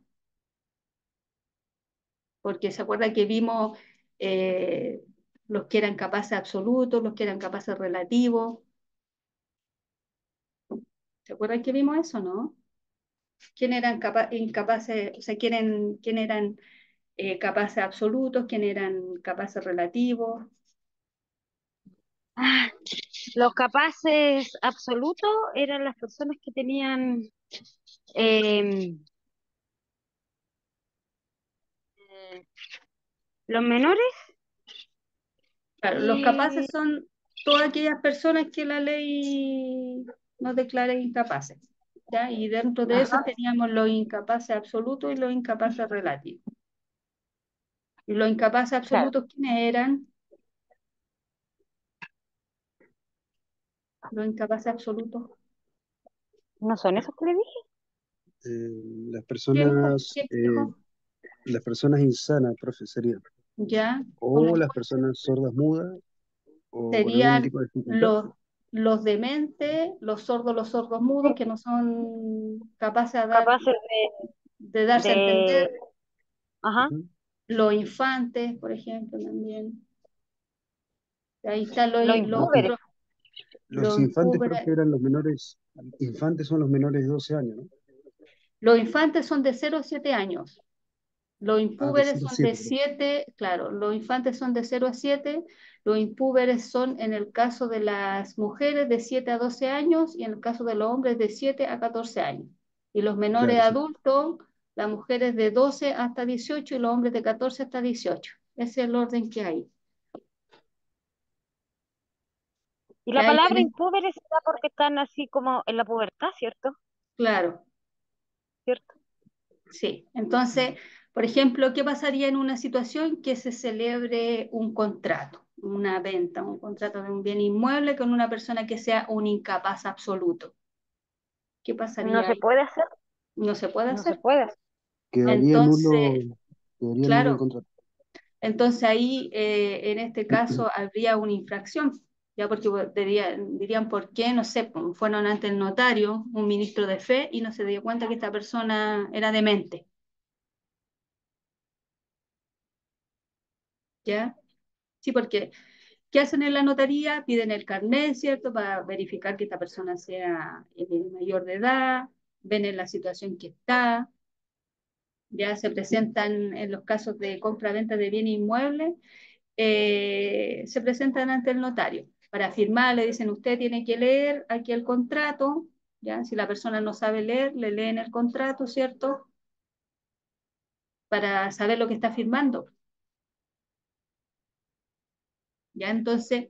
Porque se acuerda que vimos eh, los que eran capaces absolutos, los que eran capaces relativos. ¿Se acuerdan que vimos eso, no? ¿Quién eran incapaces, o sea, quién eran capaces absolutos, quién eran capaces relativos? Ah, los capaces absolutos eran las personas que tenían eh, eh, los menores Claro, los y capaces son todas aquellas personas que la ley nos declara incapaces, ¿ya? Y dentro de eso ajá, teníamos los incapaces absolutos y los incapaces relativos. Y los incapaces claro, absolutos, ¿quiénes eran? Los incapaces absolutos. ¿no son esos que le dije? Eh, las ¿Quién dijo? personas, ¿Quién eh, dijo? las personas insanas, profe, serían. ¿Ya? O ¿Cómo las personas sordas mudas o con algún serían tipo de dificultad. los dementes, los sordos mudos, que no son capaces Capaces de darse a de, entender, ajá, Ujú. los infantes, por ejemplo, también. Ahí están los No, impúberes. los los infantes, profe, impúberes. eran los menores. Infantes son los menores de 12 años, ¿no? Los infantes son de 0 a 7 años. Los Ah, de impúberes 0 a son de 7, profe. 7, claro, los infantes son de 0 a 7, los impúberes son en el caso de las mujeres de 7 a 12 años y en el caso de los hombres de 7 a 14 años. Y los menores Claro, sí. adultos, las mujeres de 12 hasta 18 y los hombres de 14 hasta 18. Ese es el orden que hay. Y Y la ahí palabra viene, impúberes está porque están así como en la pubertad, ¿cierto? claro, ¿Cierto? sí. Entonces, por ejemplo, ¿qué pasaría en una situación que se celebre un contrato, una venta, un contrato de un bien inmueble con una persona que sea un incapaz absoluto? ¿Qué No pasaría se ahí? puede hacer, No se puede no se hacer. puede hacer. Quedaría Entonces, nulo, quedaría nulo el claro, contrato. entonces ahí en este caso habría una infracción, ya porque dirían por qué, no sé, pues, fueron ante el notario, un ministro de fe, y no se dio cuenta que esta persona era demente, ¿ya? Sí, porque ¿qué hacen en la notaría? Piden el carnet, ¿cierto? Para verificar que esta persona sea mayor de edad, ven en la situación que está, ya se presentan en los casos de compra-venta de bienes inmuebles, se presentan ante el notario. Para firmar le dicen, usted tiene que leer aquí el contrato, ya si la persona no sabe leer, le leen el contrato, ¿cierto? Para saber lo que está firmando. Ya entonces,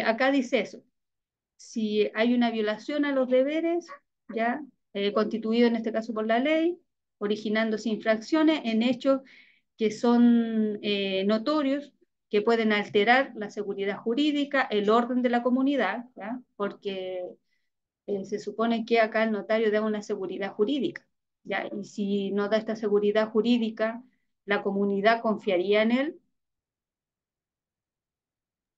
acá dice eso. Si hay una violación a los deberes, ya constituido en este caso por la ley, originándose infracciones en hechos que son notorios, que pueden alterar la seguridad jurídica, el orden de la comunidad, ¿ya? Porque se supone que acá el notario da una seguridad jurídica, ¿ya? Y si no da esta seguridad jurídica, la comunidad confiaría en él.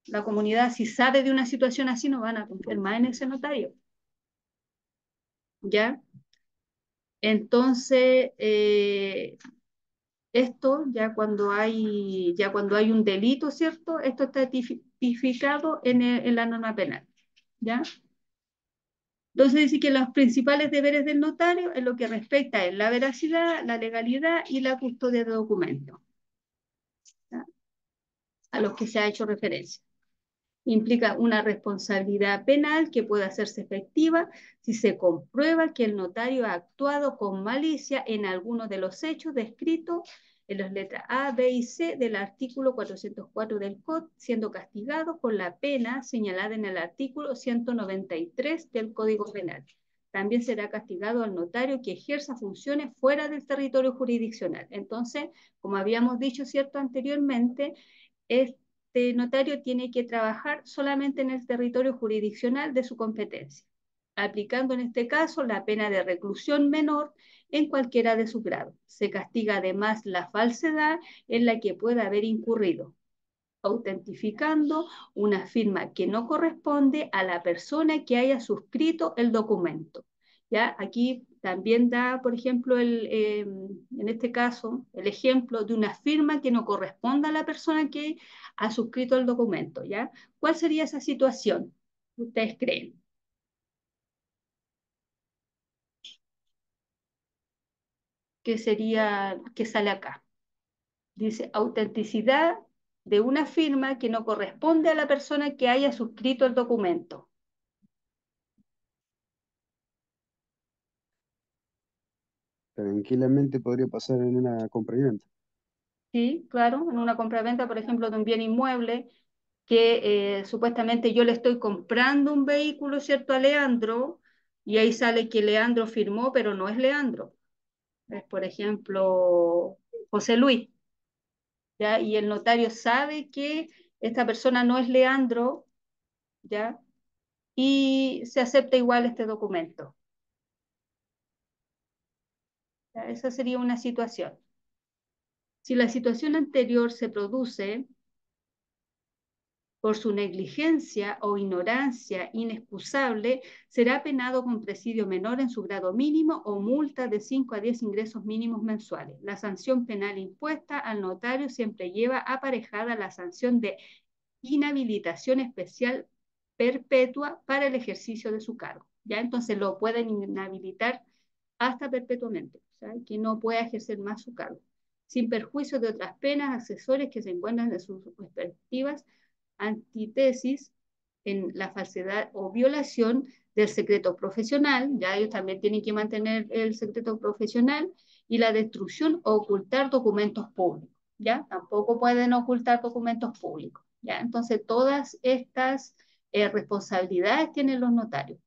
La comunidad, si sabe de una situación así, no van a confiar más en ese notario, ¿ya? Entonces, esto ya cuando hay un delito, ¿cierto? Esto está tipificado en la norma penal, ¿ya? Entonces dice que los principales deberes del notario en lo que respecta es la veracidad, la legalidad y la custodia de documentos, ¿ya? A los que se ha hecho referencia. Implica una responsabilidad penal que puede hacerse efectiva si se comprueba que el notario ha actuado con malicia en alguno de los hechos descritos en las letras A, B y C del artículo 404 del COD, siendo castigado con la pena señalada en el artículo 193 del Código Penal. También será castigado al notario que ejerza funciones fuera del territorio jurisdiccional. Entonces, como habíamos dicho, ¿cierto?, anteriormente, este notario tiene que trabajar solamente en el territorio jurisdiccional de su competencia, aplicando en este caso la pena de reclusión menor en cualquiera de sus grados. Se castiga además la falsedad en la que pueda haber incurrido, autentificando una firma que no corresponde a la persona que haya suscrito el documento. ¿Ya? Aquí también da, por ejemplo, en este caso, el ejemplo de una firma que no corresponde a la persona que ha suscrito el documento. ¿Ya? ¿Cuál sería esa situación? ¿Ustedes creen? ¿Qué sería, qué sale acá? Dice, autenticidad de una firma que no corresponde a la persona que haya suscrito el documento. Tranquilamente podría pasar en una compra y venta. Sí, claro, en una compraventa, por ejemplo, de un bien inmueble, que supuestamente yo le estoy comprando un vehículo, ¿cierto?, a Leandro, y ahí sale que Leandro firmó, pero no es Leandro. Es, por ejemplo, José Luis, ¿ya? Y el notario sabe que esta persona no es Leandro, ¿ya? Y se acepta igual este documento. ¿Ya? Esa sería una situación. Si la situación anterior se produce por su negligencia o ignorancia inexcusable, será penado con presidio menor en su grado mínimo o multa de 5 a 10 ingresos mínimos mensuales. La sanción penal impuesta al notario siempre lleva aparejada la sanción de inhabilitación especial perpetua para el ejercicio de su cargo. ¿Ya? Entonces lo pueden inhabilitar hasta perpetuamente, o sea, que no pueda ejercer más su cargo, sin perjuicio de otras penas accesorias que se encuentran en sus respectivas antítesis en la falsedad o violación del secreto profesional, ya ellos también tienen que mantener el secreto profesional, y la destrucción o ocultar documentos públicos, ya tampoco pueden ocultar documentos públicos, ya entonces todas estas responsabilidades tienen los notarios.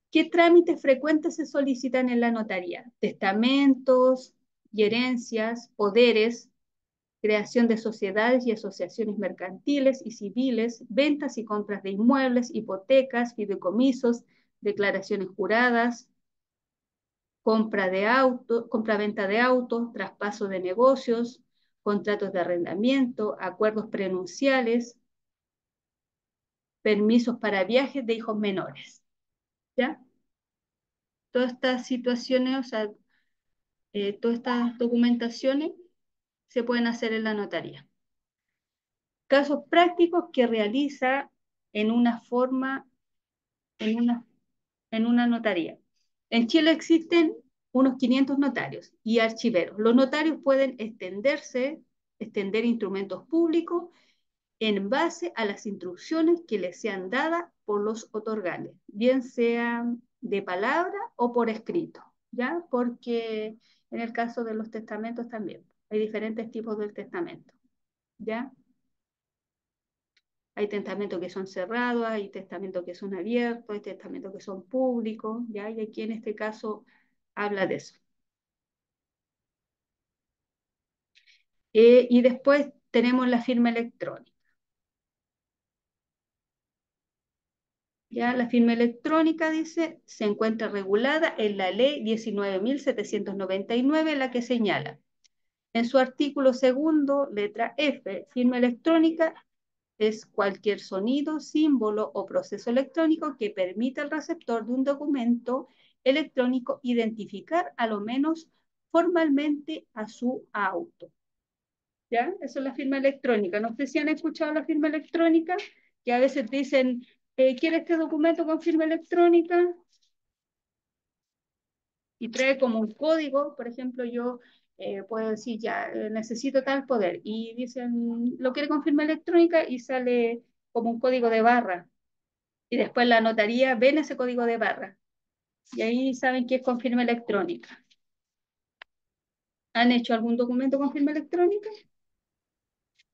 ¿Qué trámites frecuentes se solicitan en la notaría? Testamentos y herencias, poderes, creación de sociedades y asociaciones mercantiles y civiles, ventas y compras de inmuebles, hipotecas, fideicomisos, declaraciones juradas, compra-venta de autos, traspaso de negocios, contratos de arrendamiento, acuerdos prenunciales, permisos para viajes de hijos menores. ¿Ya? Todas estas situaciones, o sea, todas estas documentaciones se pueden hacer en la notaría. Casos prácticos que realiza en una forma, en una notaría. En Chile existen unos 500 notarios y archiveros. Los notarios pueden extender instrumentos públicos en base a las instrucciones que les sean dadas por los otorgantes, bien sean de palabra o por escrito, ¿ya? Porque en el caso de los testamentos también hay diferentes tipos de testamento, ¿ya? Hay testamentos que son cerrados, hay testamentos que son abiertos, hay testamentos que son públicos, ¿ya? Y aquí en este caso habla de eso. Y después tenemos la firma electrónica. Ya la firma electrónica, dice, se encuentra regulada en la ley 19.799, la que señala en su artículo segundo, letra F, firma electrónica es cualquier sonido, símbolo o proceso electrónico que permita al receptor de un documento electrónico identificar a lo menos formalmente a su auto. ¿Ya? Eso es la firma electrónica. No sé si han escuchado la firma electrónica, que a veces dicen, ¿quiere este documento con firma electrónica? Y trae como un código, por ejemplo, yo puedo decir, ya, necesito tal poder, y dicen, ¿lo quiere con firma electrónica? Y sale como un código de barra, y después la notaría ven ese código de barra, y ahí saben que es con firma electrónica. ¿Han hecho algún documento con firma electrónica?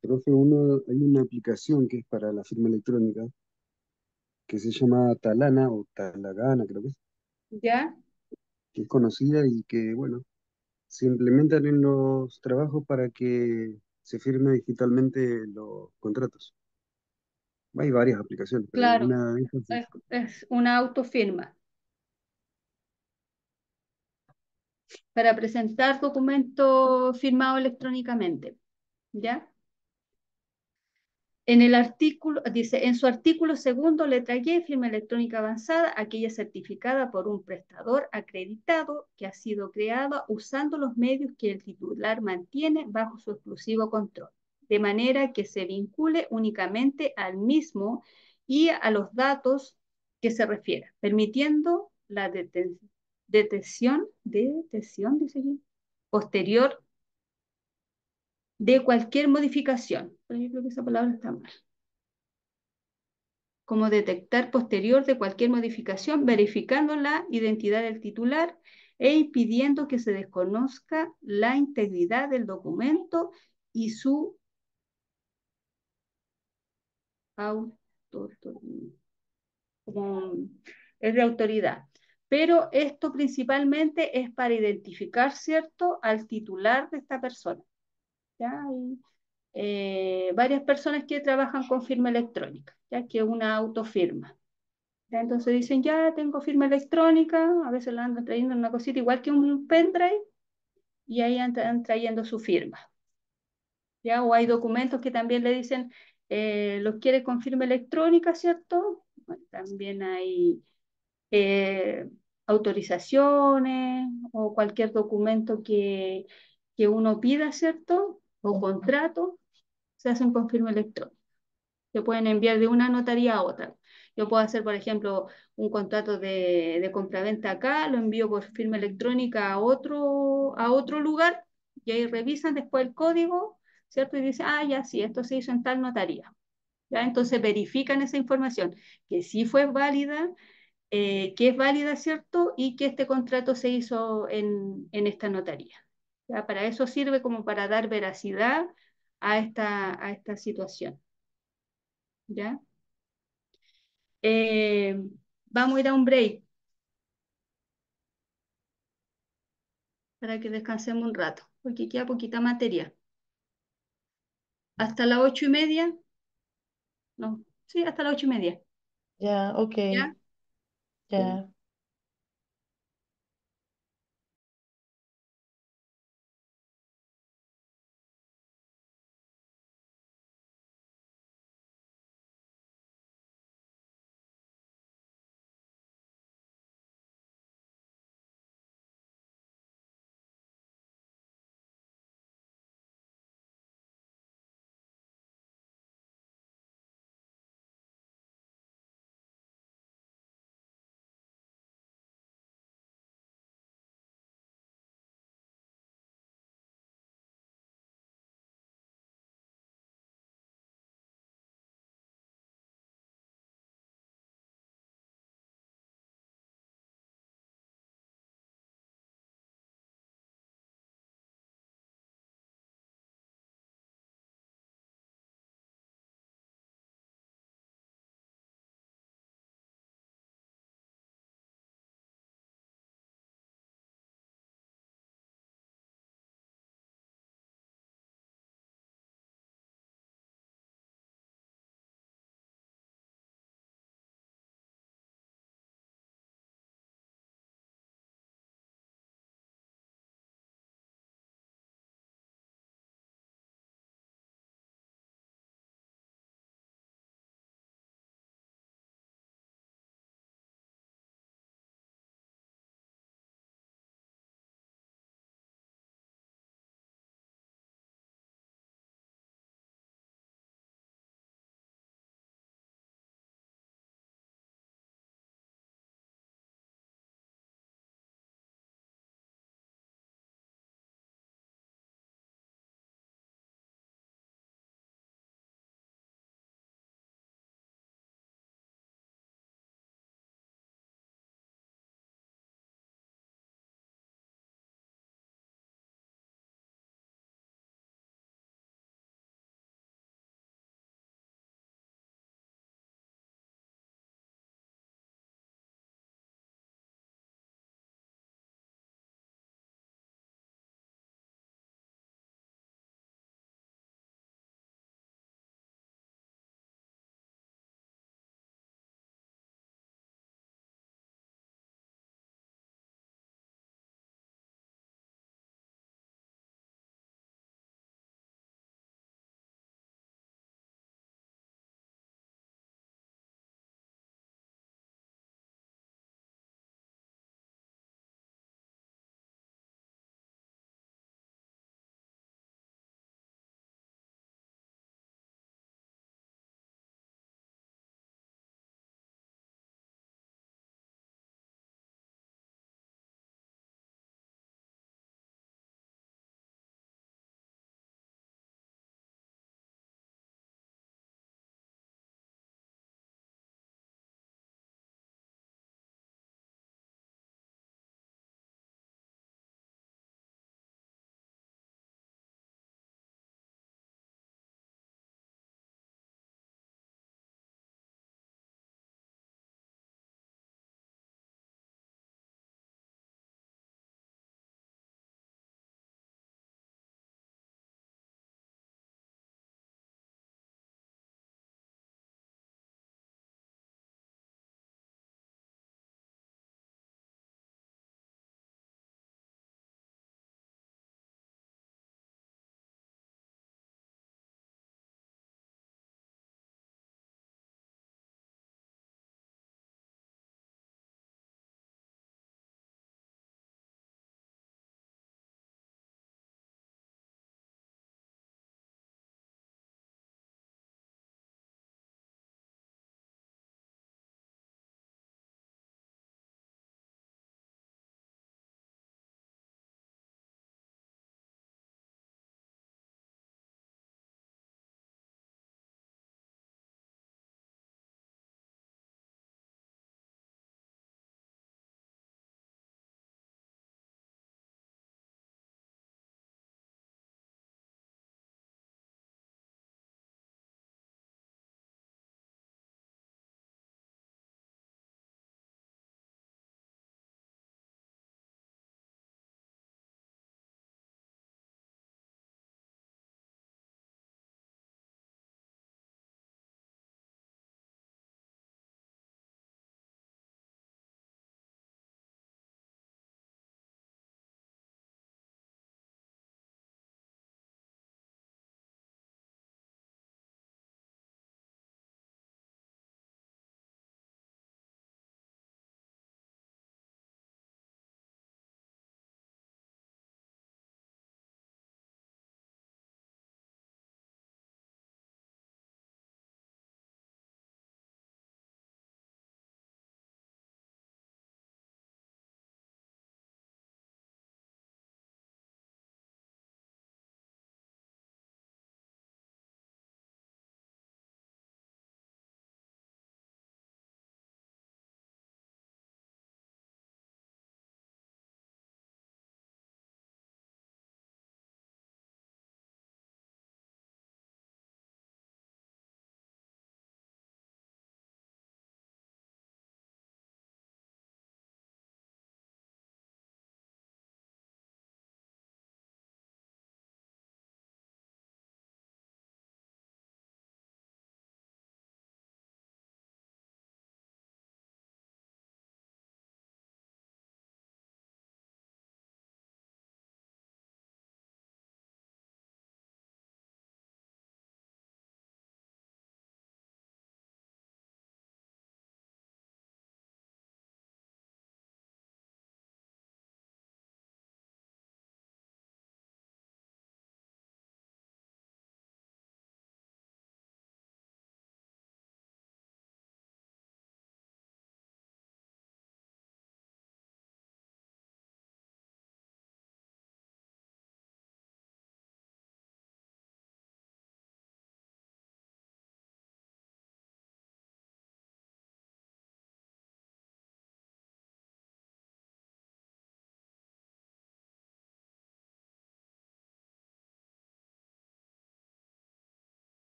Profe, hay una aplicación que es para la firma electrónica que se llama Talana o Talagana, creo ¿Ya? que es conocida y que, bueno, se implementan en los trabajos para que se firme digitalmente los contratos. Hay varias aplicaciones, pero Claro, una de esas es una autofirma para presentar documentos firmados electrónicamente. ¿Ya? En el artículo, dice, en su artículo segundo, letra Y, firma electrónica avanzada, aquella certificada por un prestador acreditado que ha sido creada usando los medios que el titular mantiene bajo su exclusivo control, de manera que se vincule únicamente al mismo y a los datos que se refiera, permitiendo la detección, dice aquí, posterior de cualquier modificación. Pero yo creo que esa palabra está mal, como detectar posterior de cualquier modificación, verificando la identidad del titular e impidiendo que se desconozca la integridad del documento y su auto, como es de autoridad. Pero esto principalmente es para identificar, ¿cierto?, al titular de esta persona. ¿Ya? Hay varias personas que trabajan con firma electrónica, ya que es una autofirma. ¿Ya? Entonces dicen, ya tengo firma electrónica, a veces la andan trayendo en una cosita igual que un pendrive, y ahí andan trayendo su firma. ¿Ya? O hay documentos que también le dicen, los quiere con firma electrónica, ¿cierto? Bueno, también hay eh, autorizaciones o cualquier documento que uno pida, ¿cierto? O contrato, se hacen con firma electrónica. Se pueden enviar de una notaría a otra. Yo puedo hacer, por ejemplo, un contrato de compraventa acá, lo envío por firma electrónica a otro lugar y ahí revisan después el código, ¿cierto? Y dicen, ah, ya sí, esto se hizo en tal notaría. ¿Ya? Entonces verifican esa información, que sí fue válida, que es válida, ¿cierto? Y que este contrato se hizo en esta notaría. ¿Ya? Para eso sirve como para dar veracidad a esta situación. ¿Ya? Eh, vamos a ir a un break para que descansemos un rato, porque queda poquita materia. Hasta las 8:30, no, sí, hasta las 8:30. Ya, ok, ¿Ya? ya ya.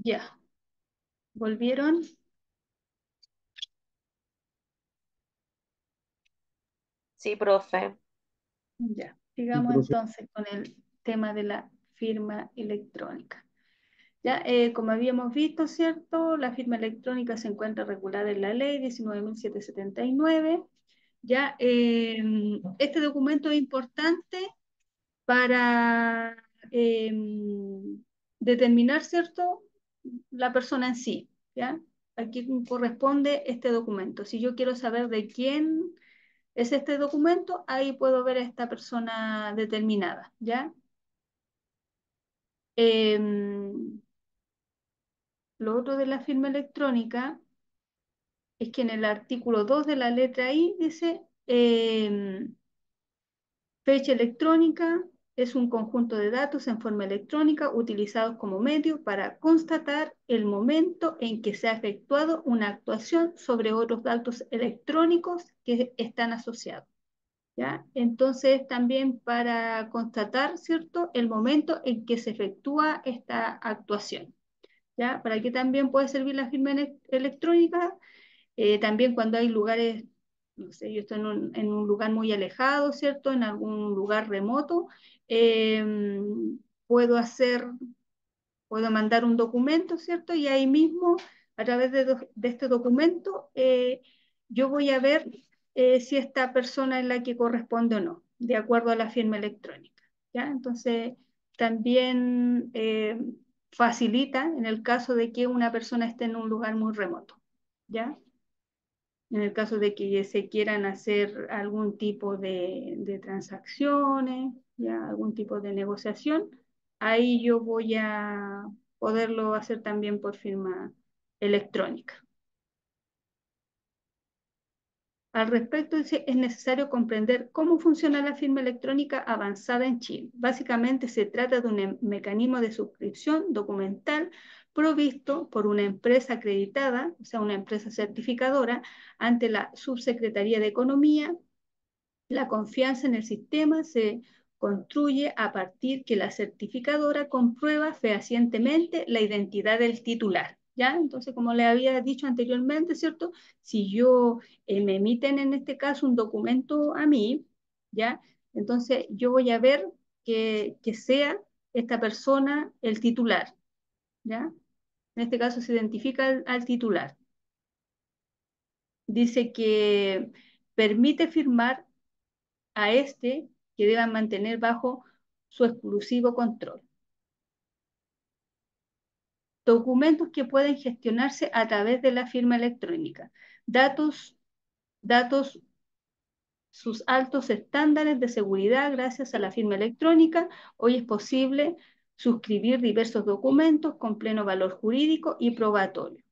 Ya, ¿volvieron? Sí, profe. Ya, Sí, sigamos profe. entonces con el tema de la firma electrónica. Ya, como habíamos visto, ¿cierto? La firma electrónica se encuentra regulada en la ley 19.779. Ya, este documento es importante para determinar, ¿cierto? La persona en sí, ¿ya? A quién corresponde este documento. Si yo quiero saber de quién es este documento, ahí puedo ver a esta persona determinada, ¿ya? Lo otro de la firma electrónica es que en el artículo 2 de la letra I dice, fecha electrónica es un conjunto de datos en forma electrónica utilizados como medio para constatar el momento en que se ha efectuado una actuación sobre otros datos electrónicos que están asociados. ¿Ya? Entonces, también para constatar, ¿cierto?, el momento en que se efectúa esta actuación. ¿Ya? ¿Para qué también puede servir la firma electrónica? También cuando hay lugares, no sé, yo estoy en un lugar muy alejado, ¿cierto? En algún lugar remoto, eh, puedo hacer, puedo mandar un documento, ¿cierto? Y ahí mismo, a través de este documento, yo voy a ver si esta persona es la que corresponde o no, de acuerdo a la firma electrónica, ¿ya? Entonces, también facilita en el caso de que una persona esté en un lugar muy remoto, ¿ya? En el caso de que se quieran hacer algún tipo de transacciones, ya algún tipo de negociación, ahí yo voy a poderlo hacer también por firma electrónica. Al respecto, dice, es necesario comprender cómo funciona la firma electrónica avanzada en Chile. Básicamente se trata de un mecanismo de suscripción documental provisto por una empresa acreditada, o sea, una empresa certificadora, ante la Subsecretaría de Economía. La confianza en el sistema se construye a partir que la certificadora comprueba fehacientemente la identidad del titular. ¿Ya? Entonces, como le había dicho anteriormente, ¿cierto? Si yo me emiten en este caso un documento a mí, ¿ya? Entonces yo voy a ver que sea esta persona el titular, ¿ya? En este caso se identifica al titular. Dice que permite firmar a este que deban mantener bajo su exclusivo control. Documentos que pueden gestionarse a través de la firma electrónica. Datos, sus altos estándares de seguridad gracias a la firma electrónica. Hoy es posible suscribir diversos documentos con pleno valor jurídico y probatorio.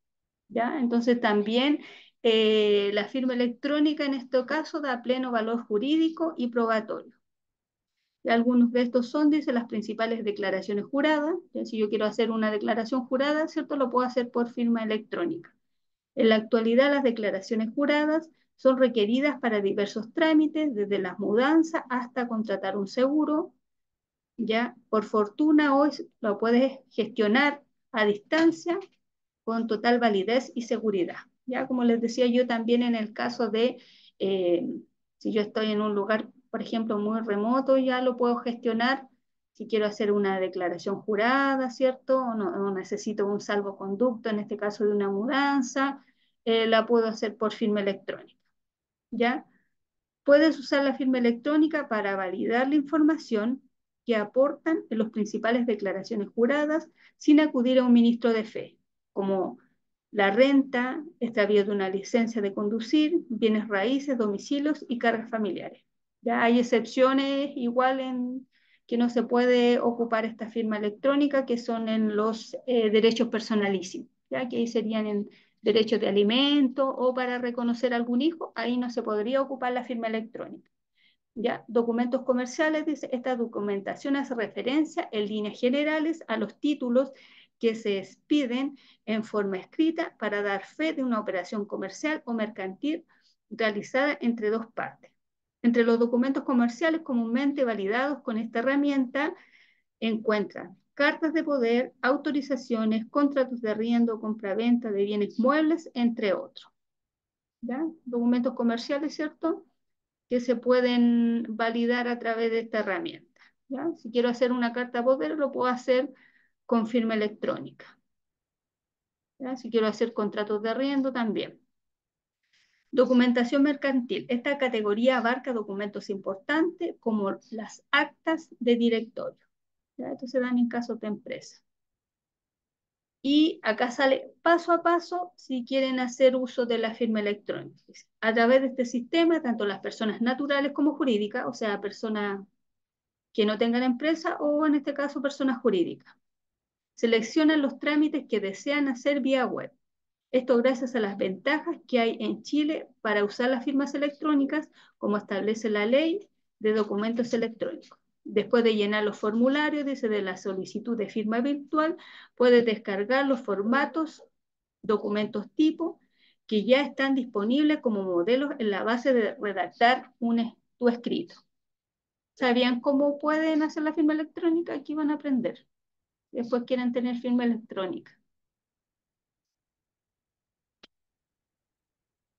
¿Ya? Entonces también la firma electrónica en este caso da pleno valor jurídico y probatorio. Y algunos de estos son, dice, las principales declaraciones juradas. Ya, si yo quiero hacer una declaración jurada, ¿cierto? Lo puedo hacer por firma electrónica. En la actualidad, las declaraciones juradas son requeridas para diversos trámites, desde las mudanzas hasta contratar un seguro. Ya, por fortuna, hoy lo puedes gestionar a distancia con total validez y seguridad. Ya, como les decía yo también en el caso de, eh, si yo estoy en un lugar, por ejemplo, muy remoto, ya lo puedo gestionar. Si quiero hacer una declaración jurada, ¿cierto? O necesito un salvoconducto, en este caso de una mudanza, la puedo hacer por firma electrónica. ¿Ya? Puedes usar la firma electrónica para validar la información que aportan en las principales declaraciones juradas sin acudir a un ministro de fe, como la renta, extravío de una licencia de conducir, bienes raíces, domicilios y cargas familiares. Ya hay excepciones igual en que no se puede ocupar esta firma electrónica, que son en los derechos personalísimos, ya que ahí serían en derechos de alimento o para reconocer algún hijo, ahí no se podría ocupar la firma electrónica. ¿Ya? Documentos comerciales, dice, esta documentación hace referencia en líneas generales a los títulos que se expiden en forma escrita para dar fe de una operación comercial o mercantil realizada entre dos partes. Entre los documentos comerciales comúnmente validados con esta herramienta encuentran cartas de poder, autorizaciones, contratos de arriendo, compraventa de bienes muebles, entre otros. ¿Ya? Documentos comerciales, ¿cierto? Que se pueden validar a través de esta herramienta. ¿Ya? Si quiero hacer una carta de poder, lo puedo hacer con firma electrónica. ¿Ya? Si quiero hacer contratos de arriendo, también. Documentación mercantil. Esta categoría abarca documentos importantes como las actas de directorio. ¿Ya? Estos se dan en casos de empresa. Y acá sale paso a paso si quieren hacer uso de la firma electrónica. A través de este sistema, tanto las personas naturales como jurídicas, o sea, personas que no tengan empresa o en este caso personas jurídicas, seleccionan los trámites que desean hacer vía web. Esto gracias a las ventajas que hay en Chile para usar las firmas electrónicas, como establece la ley de documentos electrónicos. Después de llenar los formularios, dice de la solicitud de firma virtual, puedes descargar los formatos, documentos tipo, que ya están disponibles como modelos en la base de redactar tu escrito. ¿Sabían cómo pueden hacer la firma electrónica? Aquí van a aprender. Después quieren tener firma electrónica.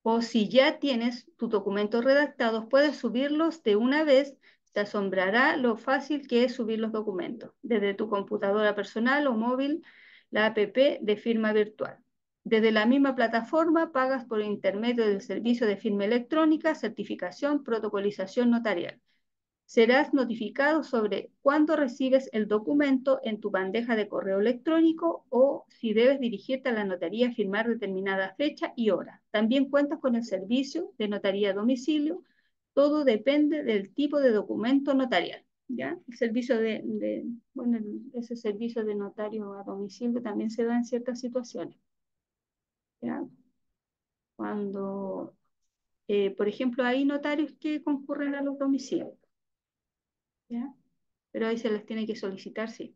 O si ya tienes tus documentos redactados, puedes subirlos de una vez. Te asombrará lo fácil que es subir los documentos desde tu computadora personal o móvil, la app de firma virtual. Desde la misma plataforma pagas por intermedio del servicio de firma electrónica, certificación, protocolización notarial. Serás notificado sobre cuándo recibes el documento en tu bandeja de correo electrónico o si debes dirigirte a la notaría a firmar determinada fecha y hora. También cuentas con el servicio de notaría a domicilio. Todo depende del tipo de documento notarial. ¿Ya? El servicio bueno, ese servicio de notario a domicilio también se da en ciertas situaciones. ¿Ya? Cuando, por ejemplo, hay notarios que concurren a los domicilios. ¿Ya? Pero ahí se les tiene que solicitar, sí.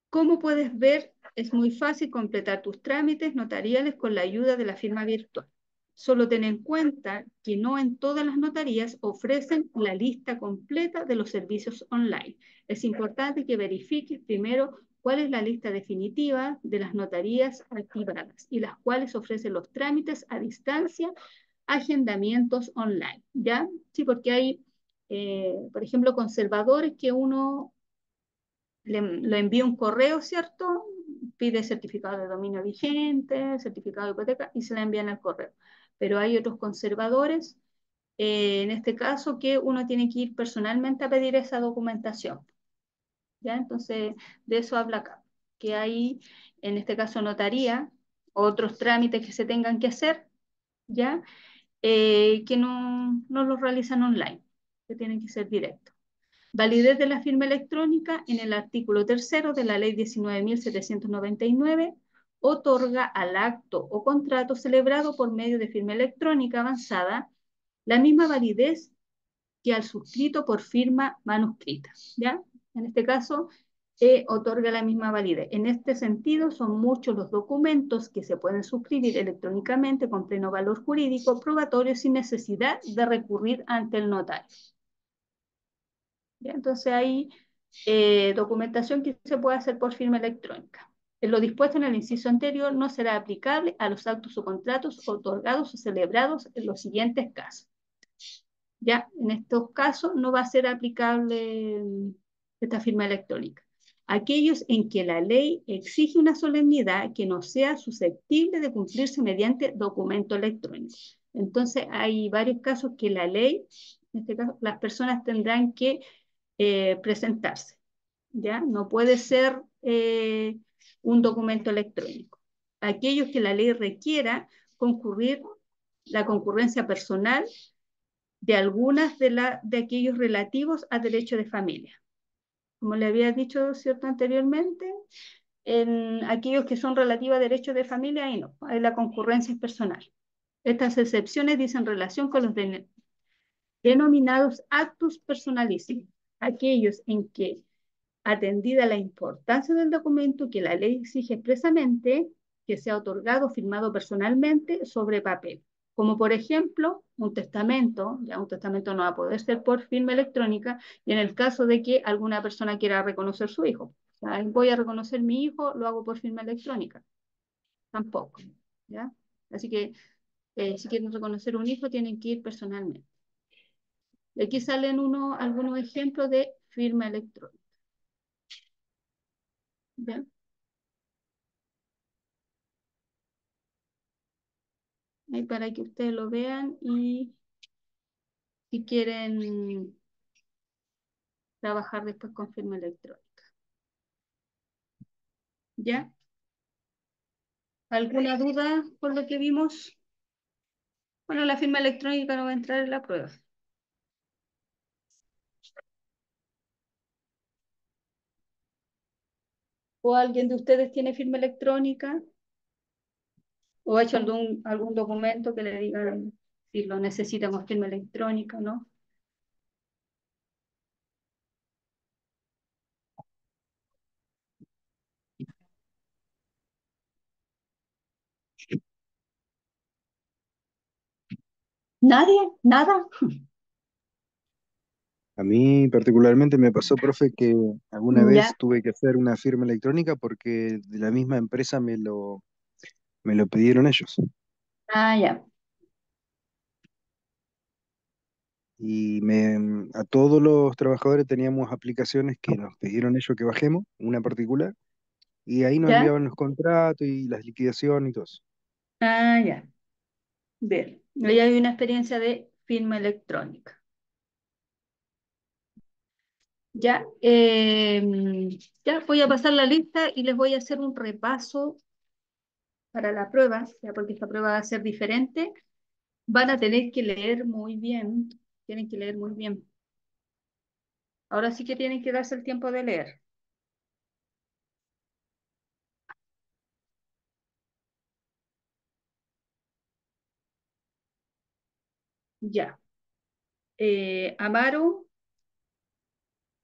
Como puedes ver, es muy fácil completar tus trámites notariales con la ayuda de la firma virtual. Solo ten en cuenta que no en todas las notarías ofrecen la lista completa de los servicios online. Es importante que verifiques primero cuál es la lista definitiva de las notarías activadas y las cuales ofrecen los trámites a distancia, agendamientos online. ¿Ya? Sí, porque hay, por ejemplo, conservadores que uno le envía un correo, ¿cierto? Pide certificado de dominio vigente, certificado de hipoteca y se la envían al correo. Pero hay otros conservadores, en este caso, que uno tiene que ir personalmente a pedir esa documentación. ¿Ya? Entonces, de eso habla acá, que hay, en este caso, notaría, otros trámites que se tengan que hacer, ¿ya? Que no los realizan online, que tienen que ser directos. Validez de la firma electrónica en el artículo 3º de la Ley 19.799 otorga al acto o contrato celebrado por medio de firma electrónica avanzada la misma validez que al suscrito por firma manuscrita. ¿Ya? En este caso, otorga la misma validez. En este sentido, son muchos los documentos que se pueden suscribir electrónicamente con pleno valor jurídico probatorio sin necesidad de recurrir ante el notario. ¿Ya? Entonces hay documentación que se puede hacer por firma electrónica. En lo dispuesto en el inciso anterior no será aplicable a los actos o contratos otorgados o celebrados en los siguientes casos. Ya, en estos casos no va a ser aplicable esta firma electrónica. Aquellos en que la ley exige una solemnidad que no sea susceptible de cumplirse mediante documento electrónico. Entonces hay varios casos que la ley, en este caso, las personas tendrán que presentarse. ¿Ya? No puede ser un documento electrónico. Aquellos que la ley requiera concurrir, la concurrencia personal de algunas de aquellos relativos a derecho de familia. Como le había dicho, ¿cierto?, anteriormente, en aquellos que son relativos a derechos de familia, ahí no, ahí la concurrencia es personal. Estas excepciones dicen relación con los denominados actus personalísimos, aquellos en que, atendida la importancia del documento que la ley exige expresamente, que sea otorgado o firmado personalmente sobre papel, como por ejemplo un testamento. Ya un testamento no va a poder ser por firma electrónica, y en el caso de que alguna persona quiera reconocer su hijo. O sea, voy a reconocer mi hijo, lo hago por firma electrónica. Tampoco, ¿ya? Así que si quieren reconocer un hijo, tienen que ir personalmente. Y aquí salen algunos ejemplos de firma electrónica. ¿Ya? Ahí para que ustedes lo vean, y si quieren trabajar después con firma electrónica. ¿Ya? ¿Alguna duda por lo que vimos? Bueno, la firma electrónica no va a entrar en la prueba. ¿O alguien de ustedes tiene firma electrónica? ¿O ha hecho algún documento que le digan si lo necesitan con firma electrónica, no? ¿Nadie? ¿Nada? A mí particularmente me pasó, profe, que alguna Ya. vez tuve que hacer una firma electrónica porque de la misma empresa me lo pidieron ellos. Ah, ya. Y a todos los trabajadores teníamos aplicaciones que nos pidieron ellos que bajemos, una particular, y ahí nos ¿Ya? enviaban los contratos y las liquidaciones y todo eso. Ah, ya. Bien. Ahí hay una experiencia de firma electrónica. Ya, ya voy a pasar la lista y les voy a hacer un repaso para la prueba, ya porque esta prueba va a ser diferente. Van a tener que leer muy bien, tienen que leer muy bien. Ahora sí que tienen que darse el tiempo de leer. Ya. Amaro,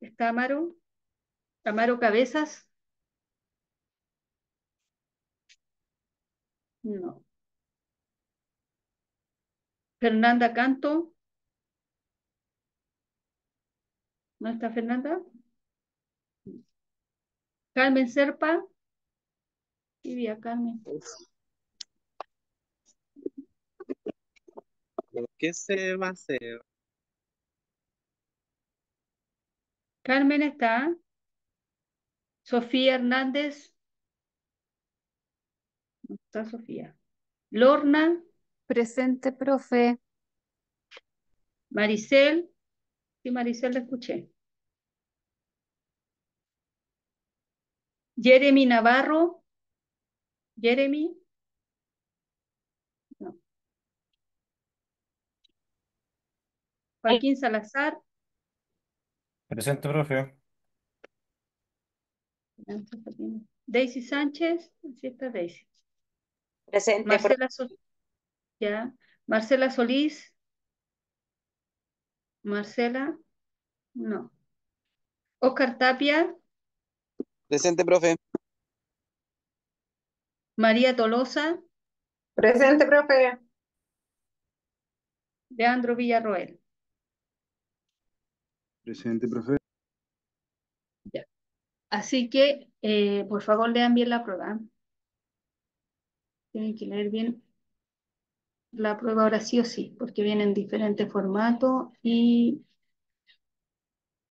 ¿está Amaro? Amaro Cabezas, no. Fernanda Canto, ¿no está Fernanda? Carmen Serpa, vivía Carmen. ¿Qué se va a hacer? Carmen está. Sofía Hernández, no está Sofía. Lorna, Presente, profe. Maricel, sí, Maricel la escuché. Jeremy Navarro, Jeremy, no. Joaquín Salazar, Presente, profe. Daisy Sánchez, sí está Daisy. Presente, profe. Ya. Marcela Solís, Marcela, no. Oscar Tapia, Presente, profe. María Tolosa, Presente, profe. Leandro Villarroel. Presente, profe. Ya. Así que, por favor, lean bien la prueba. Tienen que leer bien la prueba ahora sí o sí, porque viene en diferentes formatos y